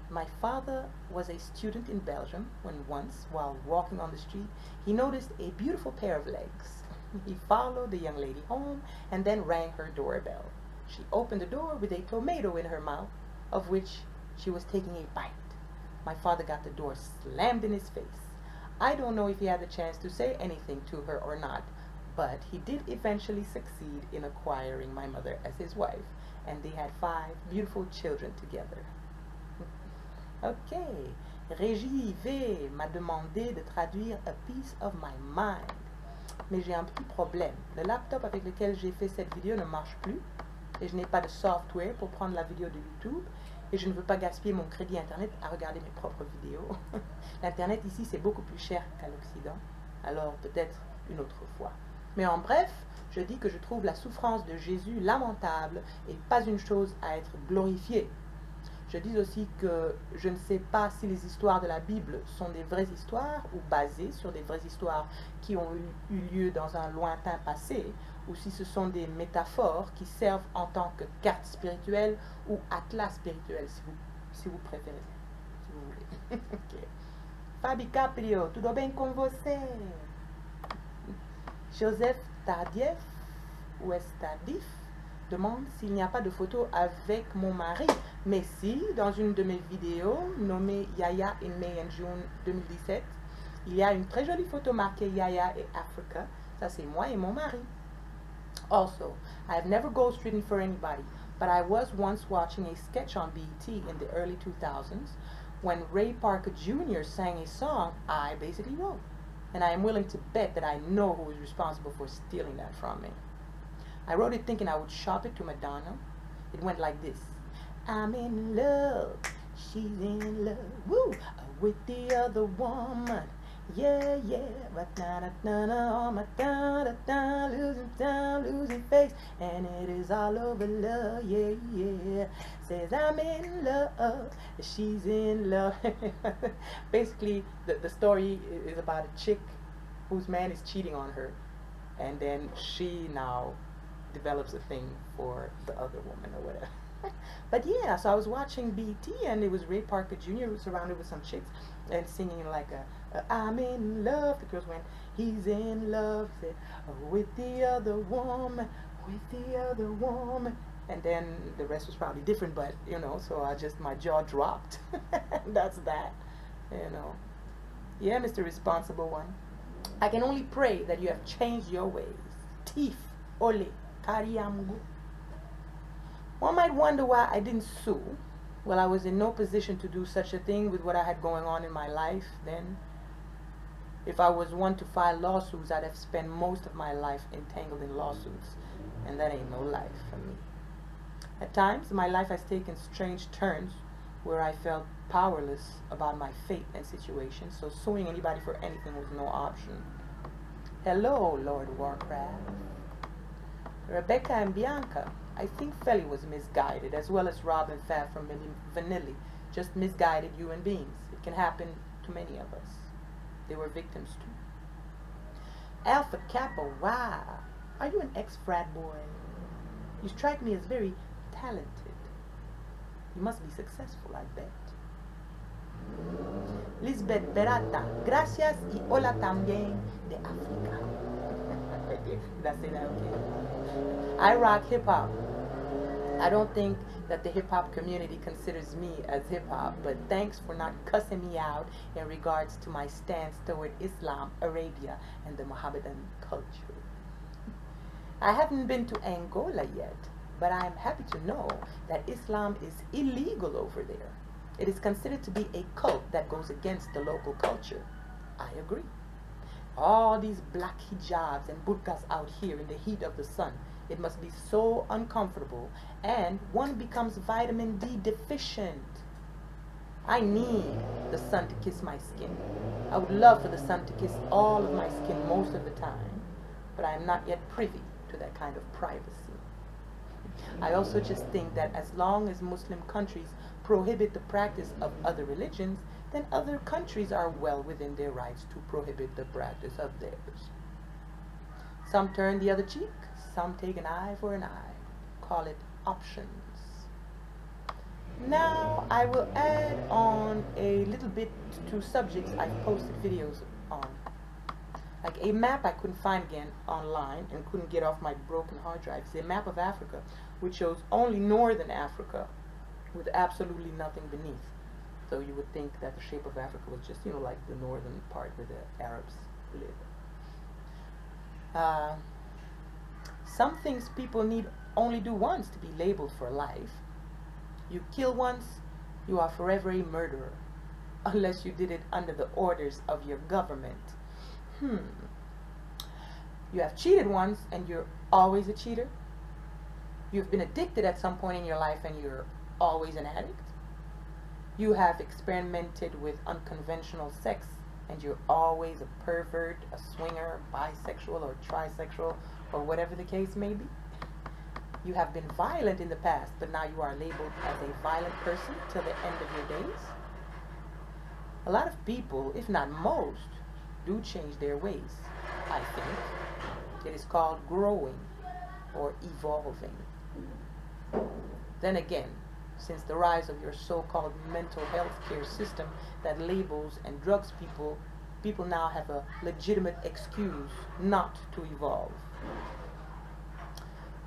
My father was a student in Belgium when once, while walking on the street, he noticed a beautiful pair of legs. He followed the young lady home and then rang her doorbell. She opened the door with a tomato in her mouth, of which she was taking a bite. My father got the door slammed in his face. I don't know if he had the chance to say anything to her or not, but he did eventually succeed in acquiring my mother as his wife, and they had 5 beautiful children together. Ok, Régie V m'a demandé de traduire A Piece of My Mind. Mais j'ai un petit problème. Le laptop avec lequel j'ai fait cette vidéo ne marche plus et je n'ai pas de software pour prendre la vidéo de YouTube et je ne veux pas gaspiller mon crédit Internet à regarder mes propres vidéos. L'Internet ici c'est beaucoup plus cher qu'à l'Occident, alors peut-être une autre fois. Mais en bref, je dis que je trouve la souffrance de Jésus lamentable et pas une chose à être glorifiée. Je dis aussi que je ne sais pas si les histoires de la Bible sont des vraies histoires ou basées sur des vraies histoires qui ont eu lieu dans un lointain passé, ou si ce sont des métaphores qui servent en tant que carte spirituelle ou atlas spirituel, si vous préférez, si vous voulez. Okay. Fabi Caprio, tudo bem com você? Joseph Tardif, ou est Tardif, demande s'il n'y a pas de photo avec mon mari. Mais si, dans une de mes vidéos nommée Yaya in May and June 2017, il y a une très jolie photo marquée Yaya et Africa. Ça c'est moi et mon mari. Also, I have never ghostwritten for anybody, but I was once watching a sketch on BET in the early 2000s when Ray Parker Jr. sang a song I basically wrote. And I am willing to bet that I know who is responsible for stealing that from me. I wrote it thinking I would shop it to Madonna. It went like this. I'm in love, she's in love, woo, with the other woman. Yeah, yeah, ba-da-da-da-da, oh my da-da-da, losing time, losing face, and it is all over love, yeah, yeah. Says I'm in love, she's in love. Basically, the story is about a chick whose man is cheating on her, and then she now develops a thing for the other woman or whatever. But yeah, so I was watching BT and it was Ray Parker Jr. who was surrounded with some chicks and singing like a I'm in love. The girls went, he's in love, said, with the other woman, with the other woman. And then the rest was probably different, but you know, so my jaw dropped. That's that, you know. Yeah, Mr. Responsible One. I can only pray that you have changed your ways. Thief, ole, kariamgu. One might wonder why I didn't sue, Well, I was in no position to do such a thing with what I had going on in my life then. If I was one to file lawsuits, I'd have spent most of my life entangled in lawsuits, and that ain't no life for me. At times, my life has taken strange turns where I felt powerless about my fate and situation, so suing anybody for anything was no option. Hello, Lord Warcraft. Rebecca and Bianca. I think Feli was misguided, as well as Rob and Fab from Vanilli, just misguided human beings. It can happen to many of us. They were victims too. Alpha Kappa, wow. Are you an ex-frat boy? You strike me as very talented. You must be successful, I bet. Lisbeth Berata, gracias y hola también de África. Did I say that okay? I rock hip-hop. I don't think that the hip-hop community considers me as hip-hop, but thanks for not cussing me out in regards to my stance toward Islam, Arabia, and the Mohammedan culture. I haven't been to Angola yet, but I am happy to know that Islam is illegal over there. It is considered to be a cult that goes against the local culture. I agree. All these black hijabs and burqas out here in the heat of the sun, it must be so uncomfortable, and one becomes vitamin D deficient. I need the sun to kiss my skin. I would love for the sun to kiss all of my skin most of the time, but I am not yet privy to that kind of privacy. I also just think that as long as Muslim countries prohibit the practice of other religions, then other countries are well within their rights to prohibit the practice of theirs. Some turn the other cheek, some take an eye for an eye. Call it options. Now I will add on a little bit to subjects I've posted videos on. Like a map I couldn't find again online and couldn't get off my broken hard drive. It's a map of Africa, which shows only northern Africa with absolutely nothing beneath. So you would think that the shape of Africa was just, like the northern part where the Arabs live. Some things people need only do once to be labeled for life. You kill once, you are forever a murderer, unless you did it under the orders of your government. You have cheated once and you're always a cheater. You've been addicted at some point in your life and you're always an addict. You have experimented with unconventional sex and you're always a pervert, a swinger, bisexual or trisexual or whatever the case may be. You have been violent in the past, but now you are labeled as a violent person till the end of your days. A lot of people, if not most, do change their ways, I think. It is called growing or evolving. Then again, since the rise of your so-called mental health care system that labels and drugs people, people now have a legitimate excuse not to evolve.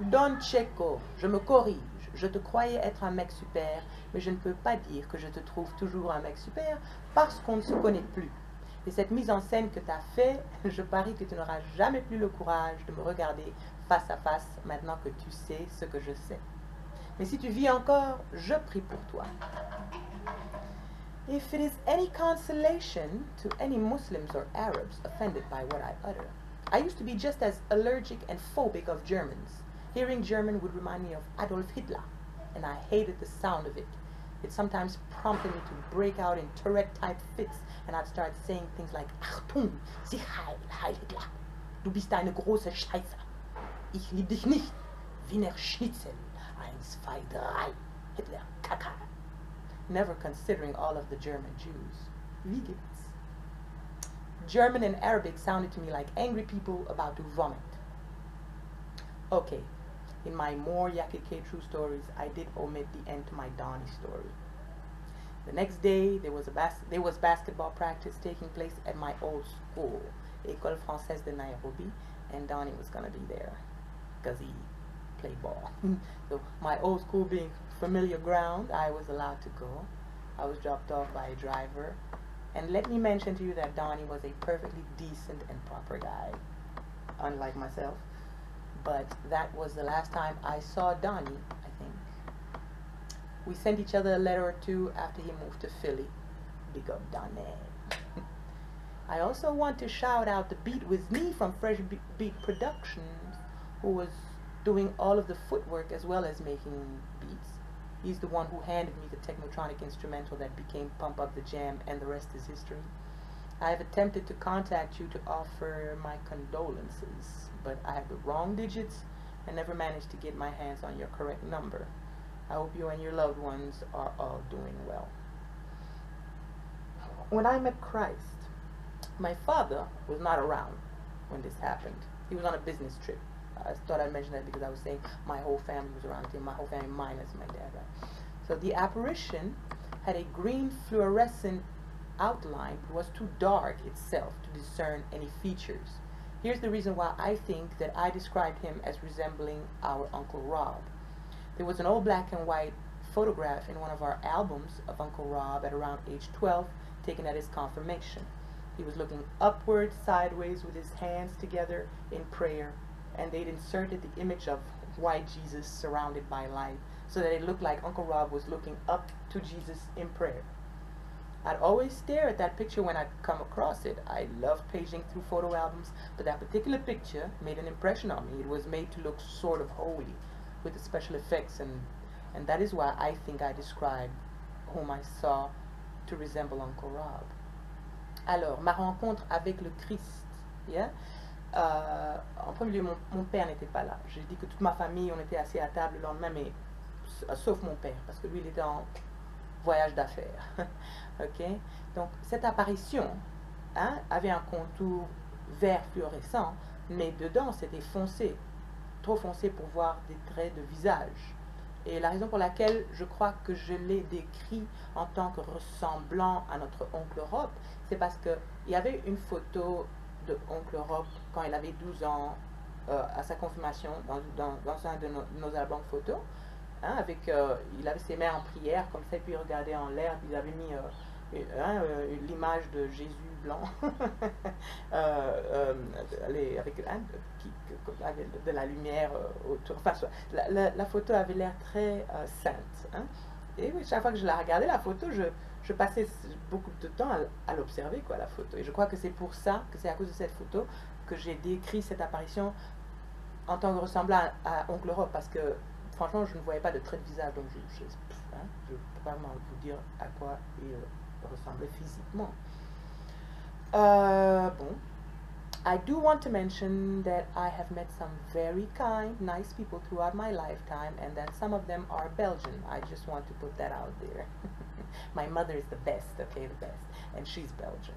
Don Checo, je me corrige. Je te croyais être un mec super, mais je ne peux pas dire que je te trouve toujours un mec super parce qu'on ne se connaît plus. Et cette mise en scène que tu as fait, je parie que tu n'auras jamais plus le courage de me regarder face à face maintenant que tu sais ce que je sais. Mais si tu vis encore, je prie pour toi. If it is any consolation to any Muslims or Arabs offended by what I utter, I used to be just as allergic and phobic of Germans. Hearing German would remind me of Adolf Hitler, and I hated the sound of it. It sometimes prompted me to break out in Tourette-type fits, and I'd start saying things like, Achtung, sieh heil, Heil Hitler. Du bist eine große Scheiße. Ich lieb dich nicht. Wiener Schnitzel. 1, 2, 3. Hitler, Kaka. Never considering all of the German Jews. Wie geht's? German and Arabic sounded to me like angry people about to vomit. Okay, in my more Yakike true stories, I did omit the end to my Donnie story. The next day, there was basketball practice taking place at my old school, École Française de Nairobi, and Donnie was going to be there because he played ball. So my old school being familiar ground, I was allowed to go. I was dropped off by a driver. And let me mention to you that Donnie was a perfectly decent and proper guy, unlike myself. But that was the last time I saw Donnie, I think. We sent each other a letter or two after he moved to Philly. Big up Donnie. I also want to shout out the Beat With Me from Fresh Beat Productions, who was doing all of the footwork as well as making beats. He's the one who handed me the Technotronic instrumental that became Pump Up the Jam, and the rest is history. I have attempted to contact you to offer my condolences, but I had the wrong digits and never managed to get my hands on your correct number. I hope you and your loved ones are all doing well. When I met Christ, my father was not around when this happened. He was on a business trip. I thought I'd mention that because I was saying my whole family was around him, my whole family minus my dad, right? So the apparition had a green fluorescent outline, but was too dark itself to discern any features. Here's the reason why I think that I described him as resembling our Uncle Rob. There was an old black and white photograph in one of our albums of Uncle Rob at around age 12, taken at his confirmation. He was looking upward, sideways, with his hands together in prayer, and they'd inserted the image of white Jesus surrounded by light, so that it looked like Uncle Rob was looking up to Jesus in prayer. I'd always stare at that picture when I'd come across it. I loved paging through photo albums, but that particular picture made an impression on me. It was made to look sort of holy, with the special effects, and that is why I think I described whom I saw to resemble Uncle Rob. Alors, ma rencontre avec le Christ. Yeah? En premier lieu, mon père n'était pas là. J'ai dit que toute ma famille, on était assis à table le lendemain, mais sauf mon père, parce que lui, il était en voyage d'affaires. Ok? Donc, cette apparition avait un contour vert fluorescent, mais dedans, c'était foncé, trop foncé pour voir des traits de visage. Et la raison pour laquelle je crois que je l'ai décrit en tant que ressemblant à notre oncle Rob, c'est parce qu'il y avait une photo de oncle Rob quand il avait 12 ans à sa confirmation dans un de nos albums photos. Avec, il avait ses mains en prière comme ça, et puis il regardait en l'air, puis il avait mis l'image de Jésus blanc avec de la lumière autour. Enfin, la photo avait l'air très sainte. Et oui, chaque fois que je la regardais, la photo, je passais beaucoup de temps à l'observer, quoi, la photo. Et je crois que c'est pour ça, que c'est à cause de cette photo, que j'ai décrit cette apparition en tant que ressemblant à Oncle Rob, parce que franchement, je ne voyais pas de trait de visage, donc je peux pas vraiment vous dire à quoi il ressemblait physiquement. Bon. I do want to mention that I have met some very kind, nice people throughout my lifetime, and that some of them are Belgian. I just want to put that out there. My mother is the best, okay, the best, and she's Belgian.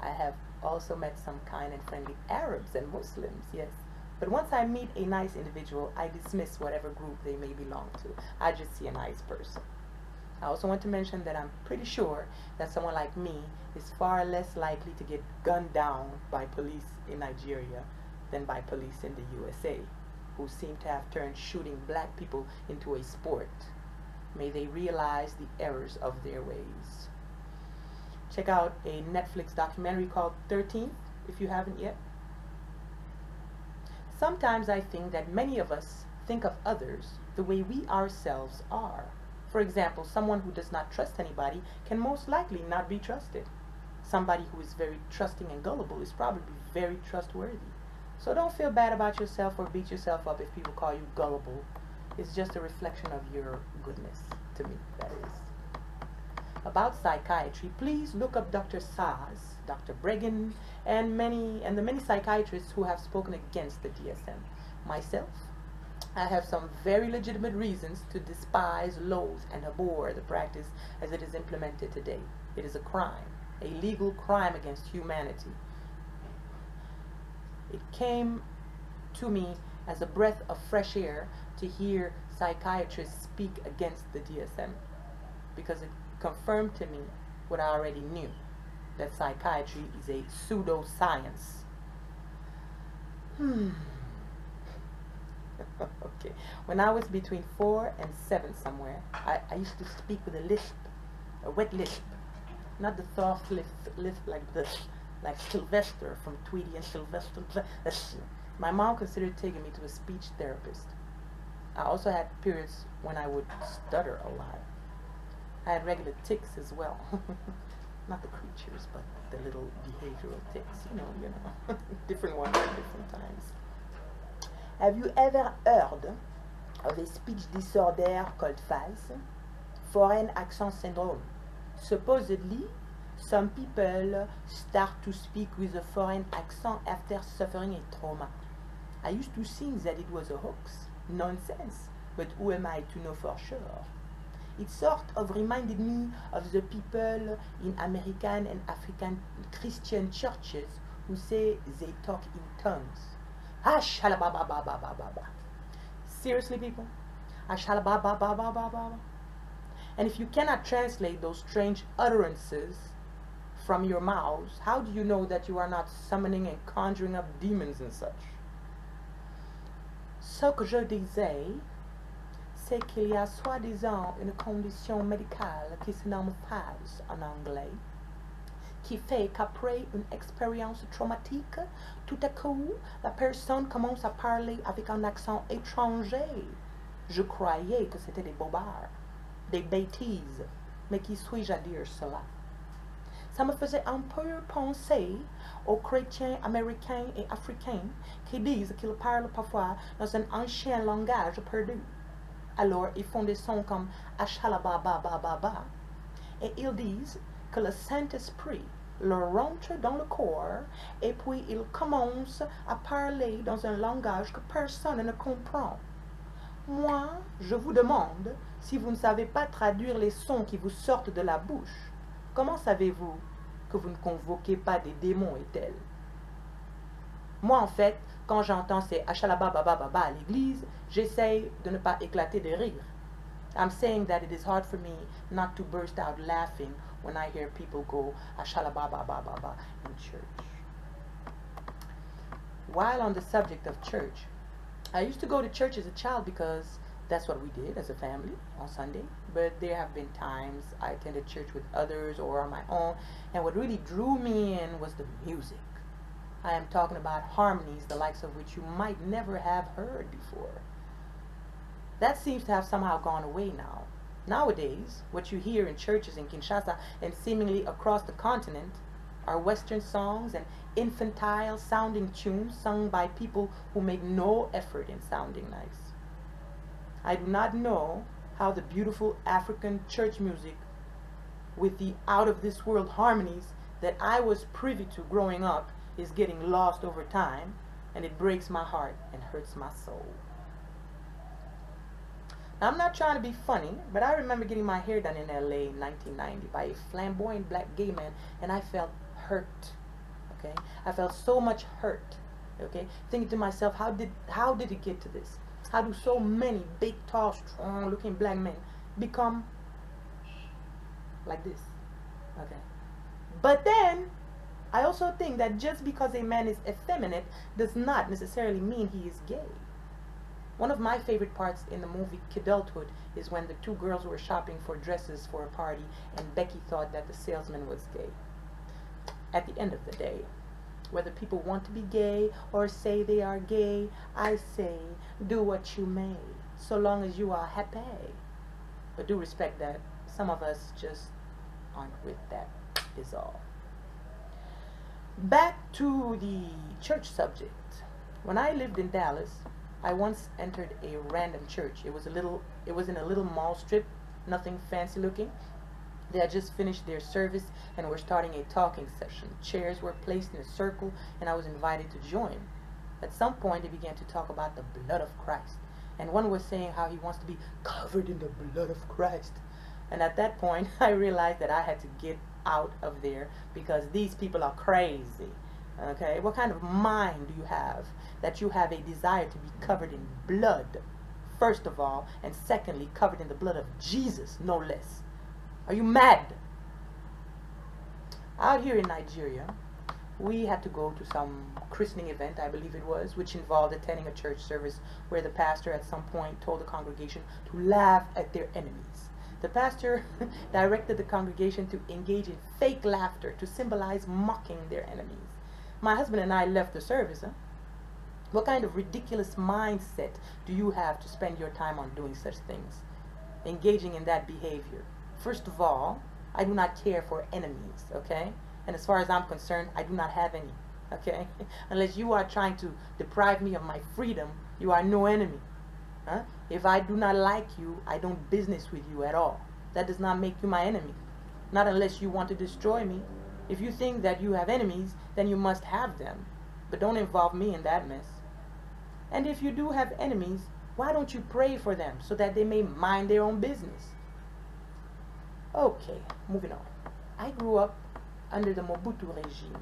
I have also met some kind and friendly Arabs and Muslims, yes. But once I meet a nice individual, I dismiss whatever group they may belong to. I just see a nice person. I also want to mention that I'm pretty sure that someone like me is far less likely to get gunned down by police in Nigeria than by police in the USA, who seem to have turned shooting black people into a sport. May they realize the errors of their ways. Check out a Netflix documentary called 13th, if you haven't yet. Sometimes I think that many of us think of others the way we ourselves are. For example, someone who does not trust anybody can most likely not be trusted. Somebody who is very trusting and gullible is probably very trustworthy. So don't feel bad about yourself or beat yourself up if people call you gullible. It's just a reflection of your goodness, to me, that is. About psychiatry, please look up Dr. Saaz, Dr. Bregan, and the many psychiatrists who have spoken against the DSM. Myself, I have some very legitimate reasons to despise, loathe, and abhor the practice as it is implemented today. It is a crime, a legal crime against humanity. It came to me as a breath of fresh air to hear psychiatrists speak against the DSM, because it confirmed to me what I already knew, that psychiatry is a pseudoscience. Okay. When I was between 4 and 7 somewhere, I used to speak with a lisp, a wet lisp, not the soft lisp like this, like Sylvester from Tweety and Sylvester. My mom considered taking me to a speech therapist. I also had periods when I would stutter a lot. I had regular tics as well. Not the creatures, but the little behavioral tics, different ones at different times. Have you ever heard of a speech disorder called FAS? Foreign accent syndrome. Supposedly, some people start to speak with a foreign accent after suffering a trauma. I used to think that it was a hoax, nonsense, but who am I to know for sure? It sort of reminded me of the people in American and African Christian churches who say they talk in tongues. Seriously, people? And if you cannot translate those strange utterances from your mouths, how do you know that you are not summoning and conjuring up demons and such? Ce que je disais, c'est qu'il y a soi-disant une condition médicale qui se nomme phase en anglais, qui fait qu'après une expérience traumatique, tout à coup, la personne commence à parler avec un accent étranger. Je croyais que c'était des bobards, des bêtises, mais qui suis-je à dire cela? Ça me faisait un peu penser aux chrétiens américains et africains qui disent qu'ils parlent parfois dans un ancien langage perdu. Alors, ils font des sons comme Ashalababababa et ils disent que le Saint-Esprit leur rentre dans le corps et puis ils commencent à parler dans un langage que personne ne comprend. Moi, je vous demande, si vous ne savez pas traduire les sons qui vous sortent de la bouche, comment savez-vous que vous ne convoquez pas des démons et tels? Moi, en fait, quand j'entends ces achalababababa à l'église, j'essaye de ne pas éclater de rire. I'm saying that it is hard for me not to burst out laughing when I hear people go achalababababa in church. While on the subject of church, I used to go to church as a child because that's what we did as a family on Sunday. But there have been times I attended church with others or on my own, and what really drew me in was the music. I am talking about harmonies, the likes of which you might never have heard before. That seems to have somehow gone away now. Nowadays, what you hear in churches in Kinshasa and seemingly across the continent are Western songs and infantile sounding tunes sung by people who make no effort in sounding nice. I do not know how the beautiful African church music with the out-of-this-world harmonies that I was privy to growing up is getting lost over time, and it breaks my heart and hurts my soul. Now, I'm not trying to be funny, but I remember getting my hair done in LA in 1990 by a flamboyant black gay man, and I felt hurt. Okay, I felt so much hurt. Okay, thinking to myself, how did it get to this? How do so many big, tall, strong-looking black men become like this? Okay, but then I also think that just because a man is effeminate does not necessarily mean he is gay. One of my favorite parts in the movie Kidulthood is when the two girls were shopping for dresses for a party and Becky thought that the salesman was gay. At the end of the day, whether people want to be gay or say they are gay, I say do what you may, so long as you are happy. But do respect that some of us just aren't with that, is all. Back to the church subject. When I lived in Dallas, I once entered a random church. It was in a little mall strip, nothing fancy looking. They had just finished their service and were starting a talking session. Chairs were placed in a circle and I was invited to join. At some point they began to talk about the blood of Christ. And one was saying how he wants to be covered in the blood of Christ. And at that point I realized that I had to get out of there because these people are crazy. Okay, what kind of mind do you have that you have a desire to be covered in blood, first of all, and secondly covered in the blood of Jesus, no less? Are you mad? Out here in Nigeria, we had to go to some christening event, I believe it was, which involved attending a church service where the pastor at some point told the congregation to laugh at their enemies. The pastor directed the congregation to engage in fake laughter to symbolize mocking their enemies. My husband and I left the service. What kind of ridiculous mindset do you have to spend your time on doing such things, engaging in that behavior? First of all, I do not care for enemies, okay? And as far as I'm concerned, I do not have any, okay? Unless you are trying to deprive me of my freedom, you are no enemy. Huh? If I do not like you, I don't business with you at all. That does not make you my enemy. Not unless you want to destroy me. If you think that you have enemies, then you must have them. But don't involve me in that mess. And if you do have enemies, why don't you pray for them so that they may mind their own business? Okay, moving on. I grew up under the Mobutu regime.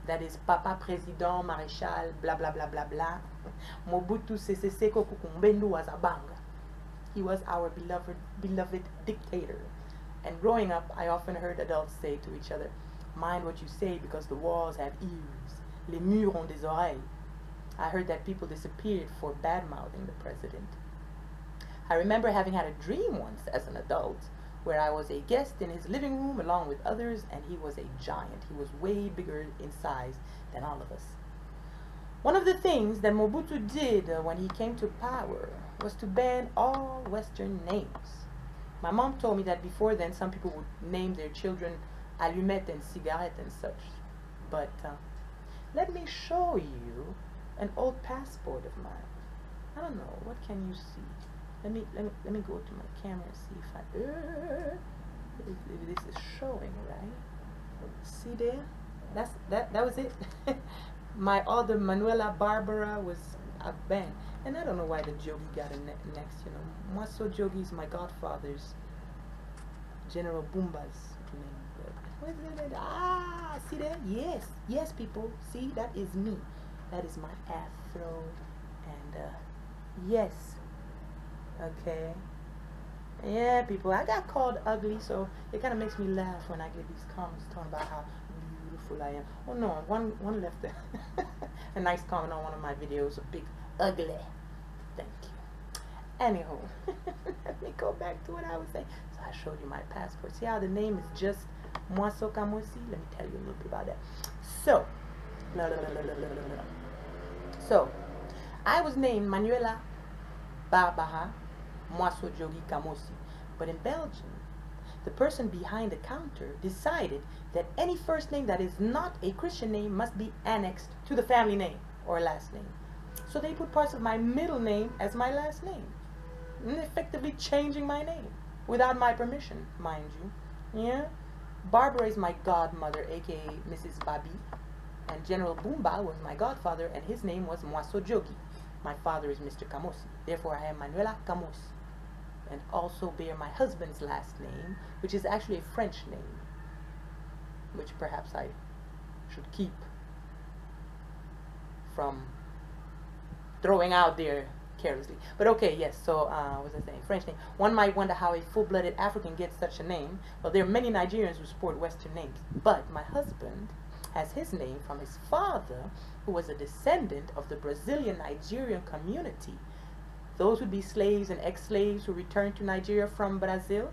That is Papa President Maréchal blah blah blah blah blah. Mobutu Sese Seko Kukumbendu Wazabanga. He was our beloved dictator. And growing up, I often heard adults say to each other, mind what you say because the walls have ears. Les murs ont des oreilles. I heard that people disappeared for bad-mouthing the president. I remember having had a dream once as an adult where I was a guest in his living room along with others, and he was a giant. He was way bigger in size than all of us. One of the things that Mobutu did when he came to power was to ban all Western names. My mom told me that before then some people would name their children Allumette and Cigarette and such. But let me show you an old passport of mine. I don't know, what can you see? Let me go to my camera and see if this is showing, right? See there? That was it. My other Manuela Barbara was a band. And I don't know why the Jogi got a next, you know. Mwaso Jogi is my godfather's General Bumba's name. What is it? Ah, see there? Yes, yes, people. See, that is me. That is my afro. And yes. Okay. Yeah, people. I got called ugly, so it kind of makes me laugh when I get these comments talking about how beautiful I am. Oh no, one left a nice comment on one of my videos, a big ugly. Thank you. Anyhow, let me go back to what I was saying. So I showed you my passport. See how the name is just Mwaso Kamosi? Let me tell you a little bit about that. So, I was named Manuela Barbara Mwaso Jogi Kamosi. But in Belgium, the person behind the counter decided that any first name that is not a Christian name must be annexed to the family name or last name. So they put parts of my middle name as my last name, effectively changing my name without my permission, mind you. Yeah? Barbara is my godmother, aka Mrs. Babi, and General Bumba was my godfather, and his name was Mwaso Jogi. My father is Mr. Kamosi. Therefore, I am Manuela Kamosi, and also bear my husband's last name, which is actually a French name, which perhaps I should keep from throwing out there carelessly. But okay, yes, so what was I saying? French name. One might wonder how a full-blooded African gets such a name. Well, there are many Nigerians who sport Western names, but my husband has his name from his father, who was a descendant of the Brazilian Nigerian community. Those would be slaves and ex-slaves who returned to Nigeria from Brazil.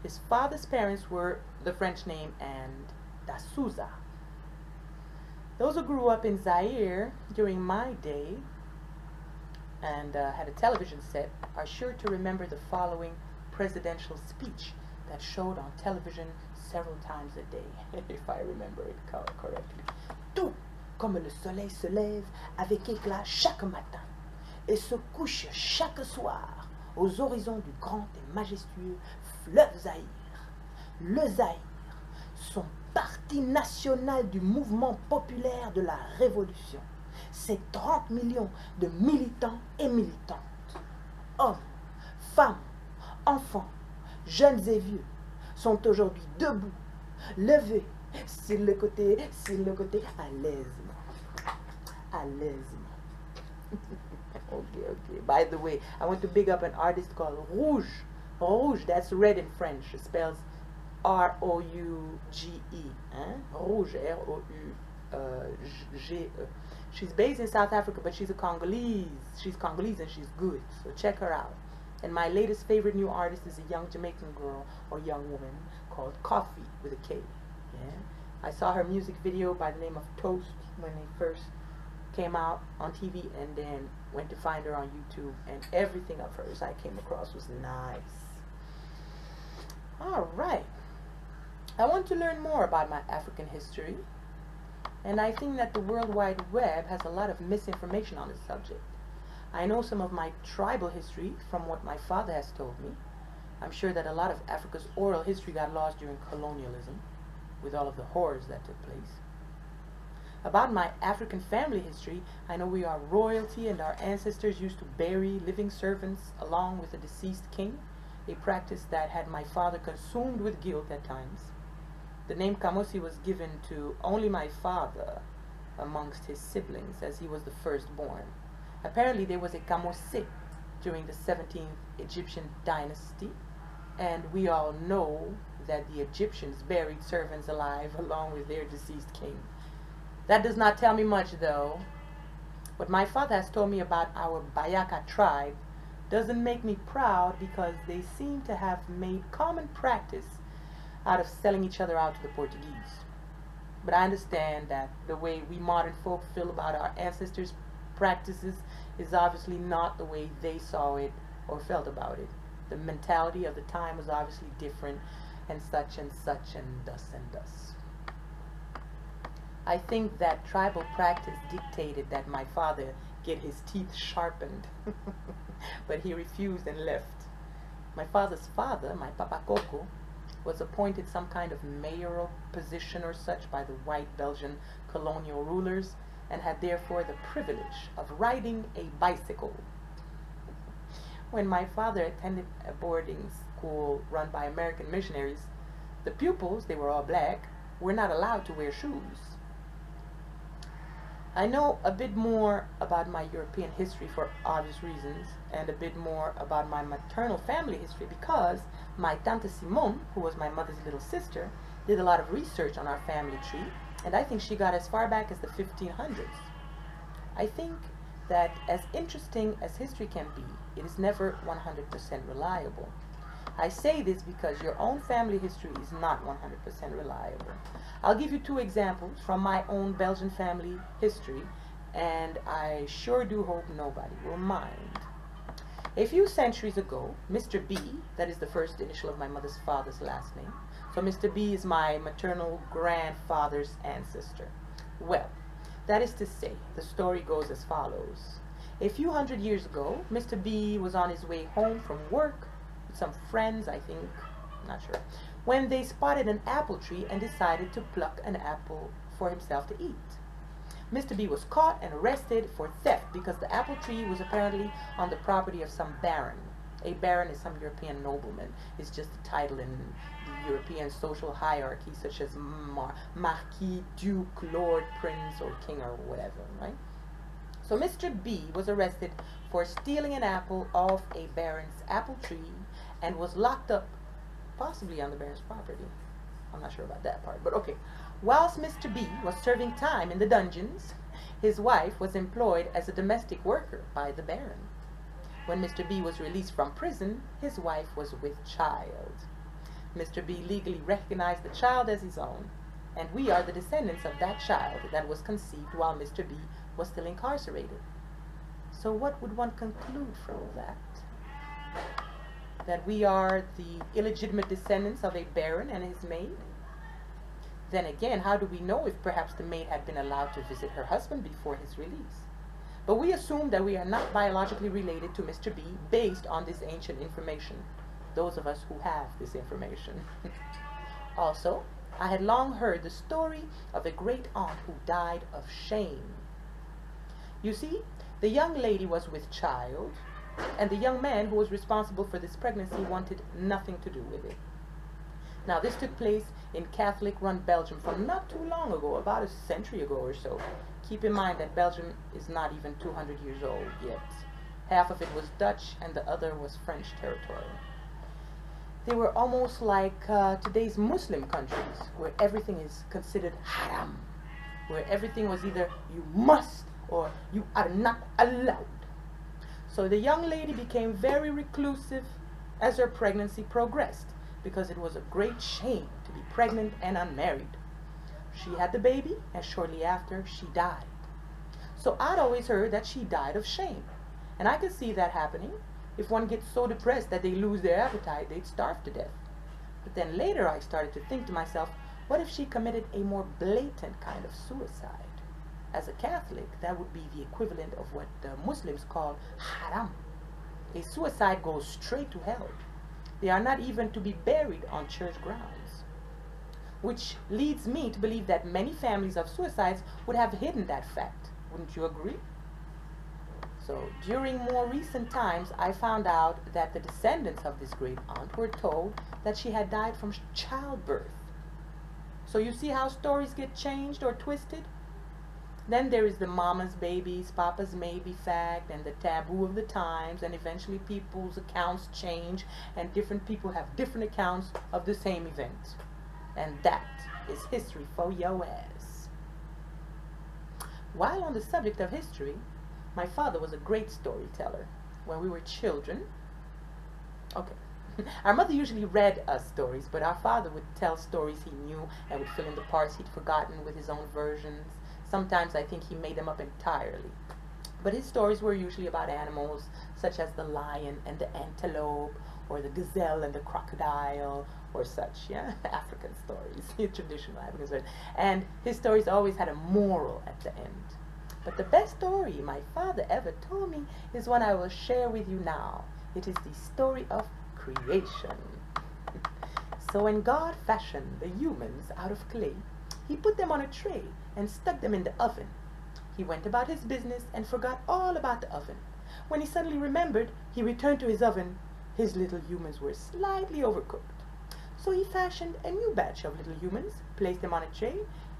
His father's parents were the French name and da Souza. Those who grew up in Zaire during my day and had a television set are sure to remember the following presidential speech that showed on television several times a day, if I remember it correctly. Tout comme le soleil se lève avec éclat chaque matin et se couche chaque soir aux horizons du grand et majestueux fleuve Zaïre. Le Zaïre, son parti national du mouvement populaire de la révolution. Ses 30 millions de militants et militantes, hommes, femmes, enfants, jeunes et vieux, sont aujourd'hui debout, levés, sur le côté, à l'aisement. À l'aisement. Okay. By the way, I want to big up an artist called Rouge. Rouge, that's red in French. It spells R-O-U-G-E. Rouge, R-O-U-G-E. She's based in South Africa, but she's a Congolese. She's Congolese and she's good, so check her out. And my latest favorite new artist is a young Jamaican girl or young woman called Coffee with a K. Yeah? I saw her music video by the name of Toast when they first came out on TV, and then went to find her on YouTube, and everything of hers I came across was nice. All right. I want to learn more about my African history, and I think that the World Wide Web has a lot of misinformation on this subject. I know some of my tribal history from what my father has told me. I'm sure that a lot of Africa's oral history got lost during colonialism, with all of the horrors that took place. About my African family history, I know we are royalty, and our ancestors used to bury living servants along with the deceased king, a practice that had my father consumed with guilt at times. The name Kamosi was given to only my father amongst his siblings, as he was the firstborn. Apparently there was a Kamose during the 17th Egyptian dynasty, and we all know that the Egyptians buried servants alive along with their deceased king. That does not tell me much, though. What my father has told me about our Bayaka tribe doesn't make me proud, because they seem to have made common practice out of selling each other out to the Portuguese. But I understand that the way we modern folk feel about our ancestors' practices is obviously not the way they saw it or felt about it. The mentality of the time was obviously different, and such and such and thus and thus. I think that tribal practice dictated that my father get his teeth sharpened, but he refused and left. My father's father, my Papa Coco, was appointed some kind of mayoral position or such by the white Belgian colonial rulers, and had therefore the privilege of riding a bicycle. When my father attended a boarding school run by American missionaries, the pupils, they were all black, were not allowed to wear shoes. I know a bit more about my European history for obvious reasons, and a bit more about my maternal family history because my Tante Simone, who was my mother's little sister, did a lot of research on our family tree, and I think she got as far back as the 1500s. I think that as interesting as history can be, it is never 100% reliable. I say this because your own family history is not 100% reliable. I'll give you two examples from my own Belgian family history, and I sure do hope nobody will mind. A few centuries ago, Mr. B, that is the first initial of my mother's father's last name, so Mr. B is my maternal grandfather's ancestor. Well, that is to say, the story goes as follows. A few hundred years ago, Mr. B was on his way home from work with some friends, I think, not sure, when they spotted an apple tree and decided to pluck an apple for himself to eat. Mr. B was caught and arrested for theft because the apple tree was apparently on the property of some baron. A baron is some European nobleman. It's just a title in the European social hierarchy, such as Marquis, Duke, Lord, Prince, or King, or whatever, right? So Mr. B was arrested for stealing an apple off a baron's apple tree and was locked up, possibly on the baron's property. I'm not sure about that part, but okay. Whilst Mr. B was serving time in the dungeons, his wife was employed as a domestic worker by the baron. When Mr. B was released from prison, his wife was with child. Mr. B legally recognized the child as his own, and we are the descendants of that child that was conceived while Mr. B was still incarcerated. So what would one conclude from that? That we are the illegitimate descendants of a baron and his maid? Then again, how do we know if perhaps the maid had been allowed to visit her husband before his release? But we assume that we are not biologically related to Mr. B based on this ancient information, those of us who have this information. Also, I had long heard the story of a great aunt who died of shame. You see, the young lady was with child, and the young man who was responsible for this pregnancy wanted nothing to do with it. Now, this took place in Catholic-run Belgium from not too long ago, about a century ago or so. Keep in mind that Belgium is not even 200 years old yet. Half of it was Dutch and the other was French territory. They were almost like today's Muslim countries, where everything is considered haram, where everything was either you must or you are not allowed. So the young lady became very reclusive as her pregnancy progressed, because it was a great shame to be pregnant and unmarried. She had the baby, and shortly after, she died. So I'd always heard that she died of shame. And I could see that happening. If one gets so depressed that they lose their appetite, they'd starve to death. But then later I started to think to myself, what if she committed a more blatant kind of suicide? As a Catholic, that would be the equivalent of what the Muslims call haram. A suicide goes straight to hell. They are not even to be buried on church grounds. Which leads me to believe that many families of suicides would have hidden that fact. Wouldn't you agree? So during more recent times, I found out that the descendants of this great aunt were told that she had died from childbirth. So you see how stories get changed or twisted? Then there is the mama's babies, papa's maybe fact, and the taboo of the times, and eventually people's accounts change, and different people have different accounts of the same event. And that is history for your ass. While on the subject of history, my father was a great storyteller. When we were children, our mother usually read us stories, but our father would tell stories he knew and would fill in the parts he'd forgotten with his own versions. Sometimes I think he made them up entirely. But his stories were usually about animals, such as the lion and the antelope, or the gazelle and the crocodile, or such, yeah? African stories, traditional African stories. And his stories always had a moral at the end. But the best story my father ever told me is one I will share with you now. It is the story of creation. So when God fashioned the humans out of clay, he put them on a tray and stuck them in the oven. He went about his business and forgot all about the oven. When he suddenly remembered, he returned to his oven. His little humans were slightly overcooked. So he fashioned a new batch of little humans, placed them on a tray,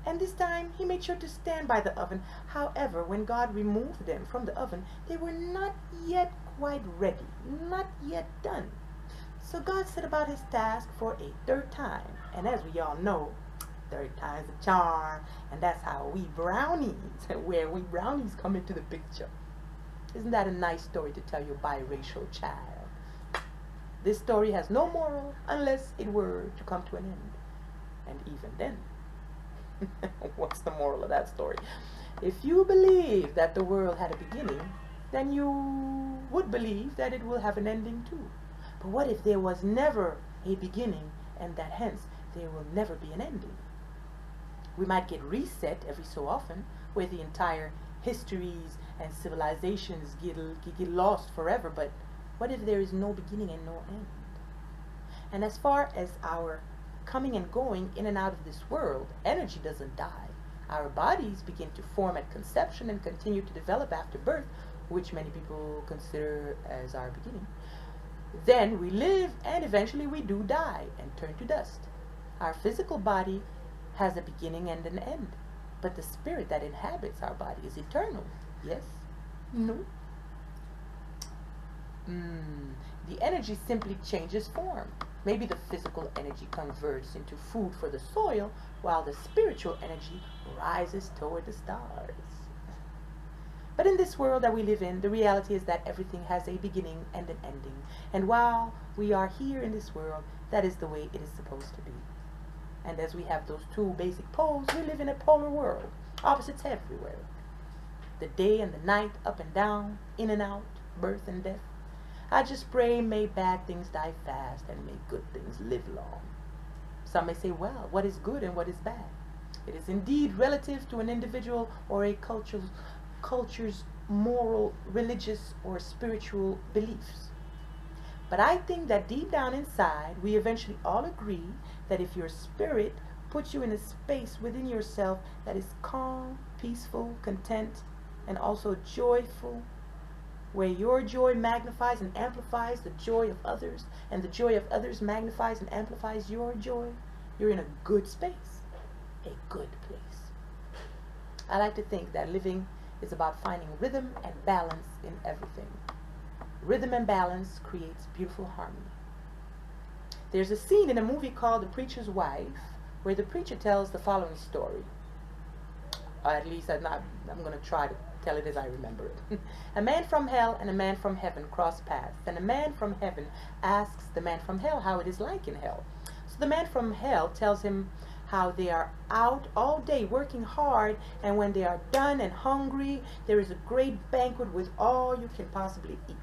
and this time he made sure to stand by the oven. However, when God removed them from the oven, they were not yet quite ready, not yet done. So God set about his task for a third time. And as we all know, third time's a charm. And that's how we brownies, where we brownies come into the picture. Isn't that a nice story to tell your biracial child? This story has no moral unless it were to come to an end. And even then, what's the moral of that story? If you believe that the world had a beginning, then you would believe that it will have an ending too. But what if there was never a beginning, and that hence there will never be an ending? We might get reset every so often, where the entire histories and civilizations get lost forever, but what if there is no beginning and no end? And as far as our coming and going in and out of this world, energy doesn't die. Our bodies begin to form at conception and continue to develop after birth, which many people consider as our beginning. Then we live, and eventually we do die and turn to dust. Our physical body has a beginning and an end, but the spirit that inhabits our body is eternal. Yes? No? The energy simply changes form. Maybe the physical energy converts into food for the soil, while the spiritual energy rises toward the stars. But in this world that we live in, the reality is that everything has a beginning and an ending. And while we are here in this world, that is the way it is supposed to be. And as we have those two basic poles, we live in a polar world. Opposites everywhere. The day and the night, up and down, in and out, birth and death. I just pray may bad things die fast and may good things live long. Some may say, well, what is good and what is bad? It is indeed relative to an individual or a culture's moral, religious, or spiritual beliefs. But I think that deep down inside, we eventually all agree that if your spirit puts you in a space within yourself that is calm, peaceful, content, and also joyful, where your joy magnifies and amplifies the joy of others, and the joy of others magnifies and amplifies your joy, you're in a good space, a good place. I like to think that living is about finding rhythm and balance in everything. Rhythm and balance creates beautiful harmony. There's a scene in a movie called The Preacher's Wife where the preacher tells the following story. Or at least I'm going to try to tell it as I remember it. A man from hell and a man from heaven cross paths, and a man from heaven asks the man from hell how it is like in hell. So the man from hell tells him how they are out all day working hard, and when they are done and hungry, there is a great banquet with all you can possibly eat.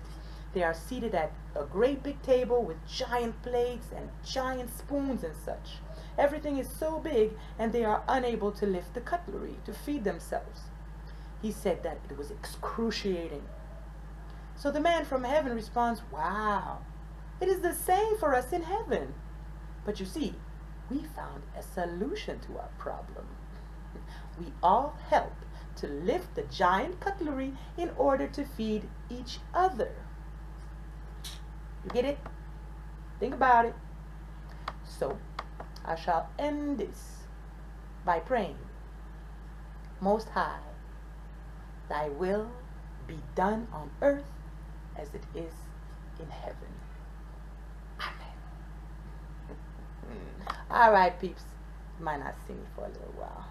They are seated at a great big table with giant plates and giant spoons and such. Everything is so big, and they are unable to lift the cutlery to feed themselves. He said that it was excruciating. So the man from heaven responds, "Wow, it is the same for us in heaven. But you see, we found a solution to our problem. We all help to lift the giant cutlery in order to feed each other." You get it? Think about it. So, I shall end this by praying, "Most High, thy will be done on earth as it is in heaven." Amen. All right, peeps. Might not sing for a little while.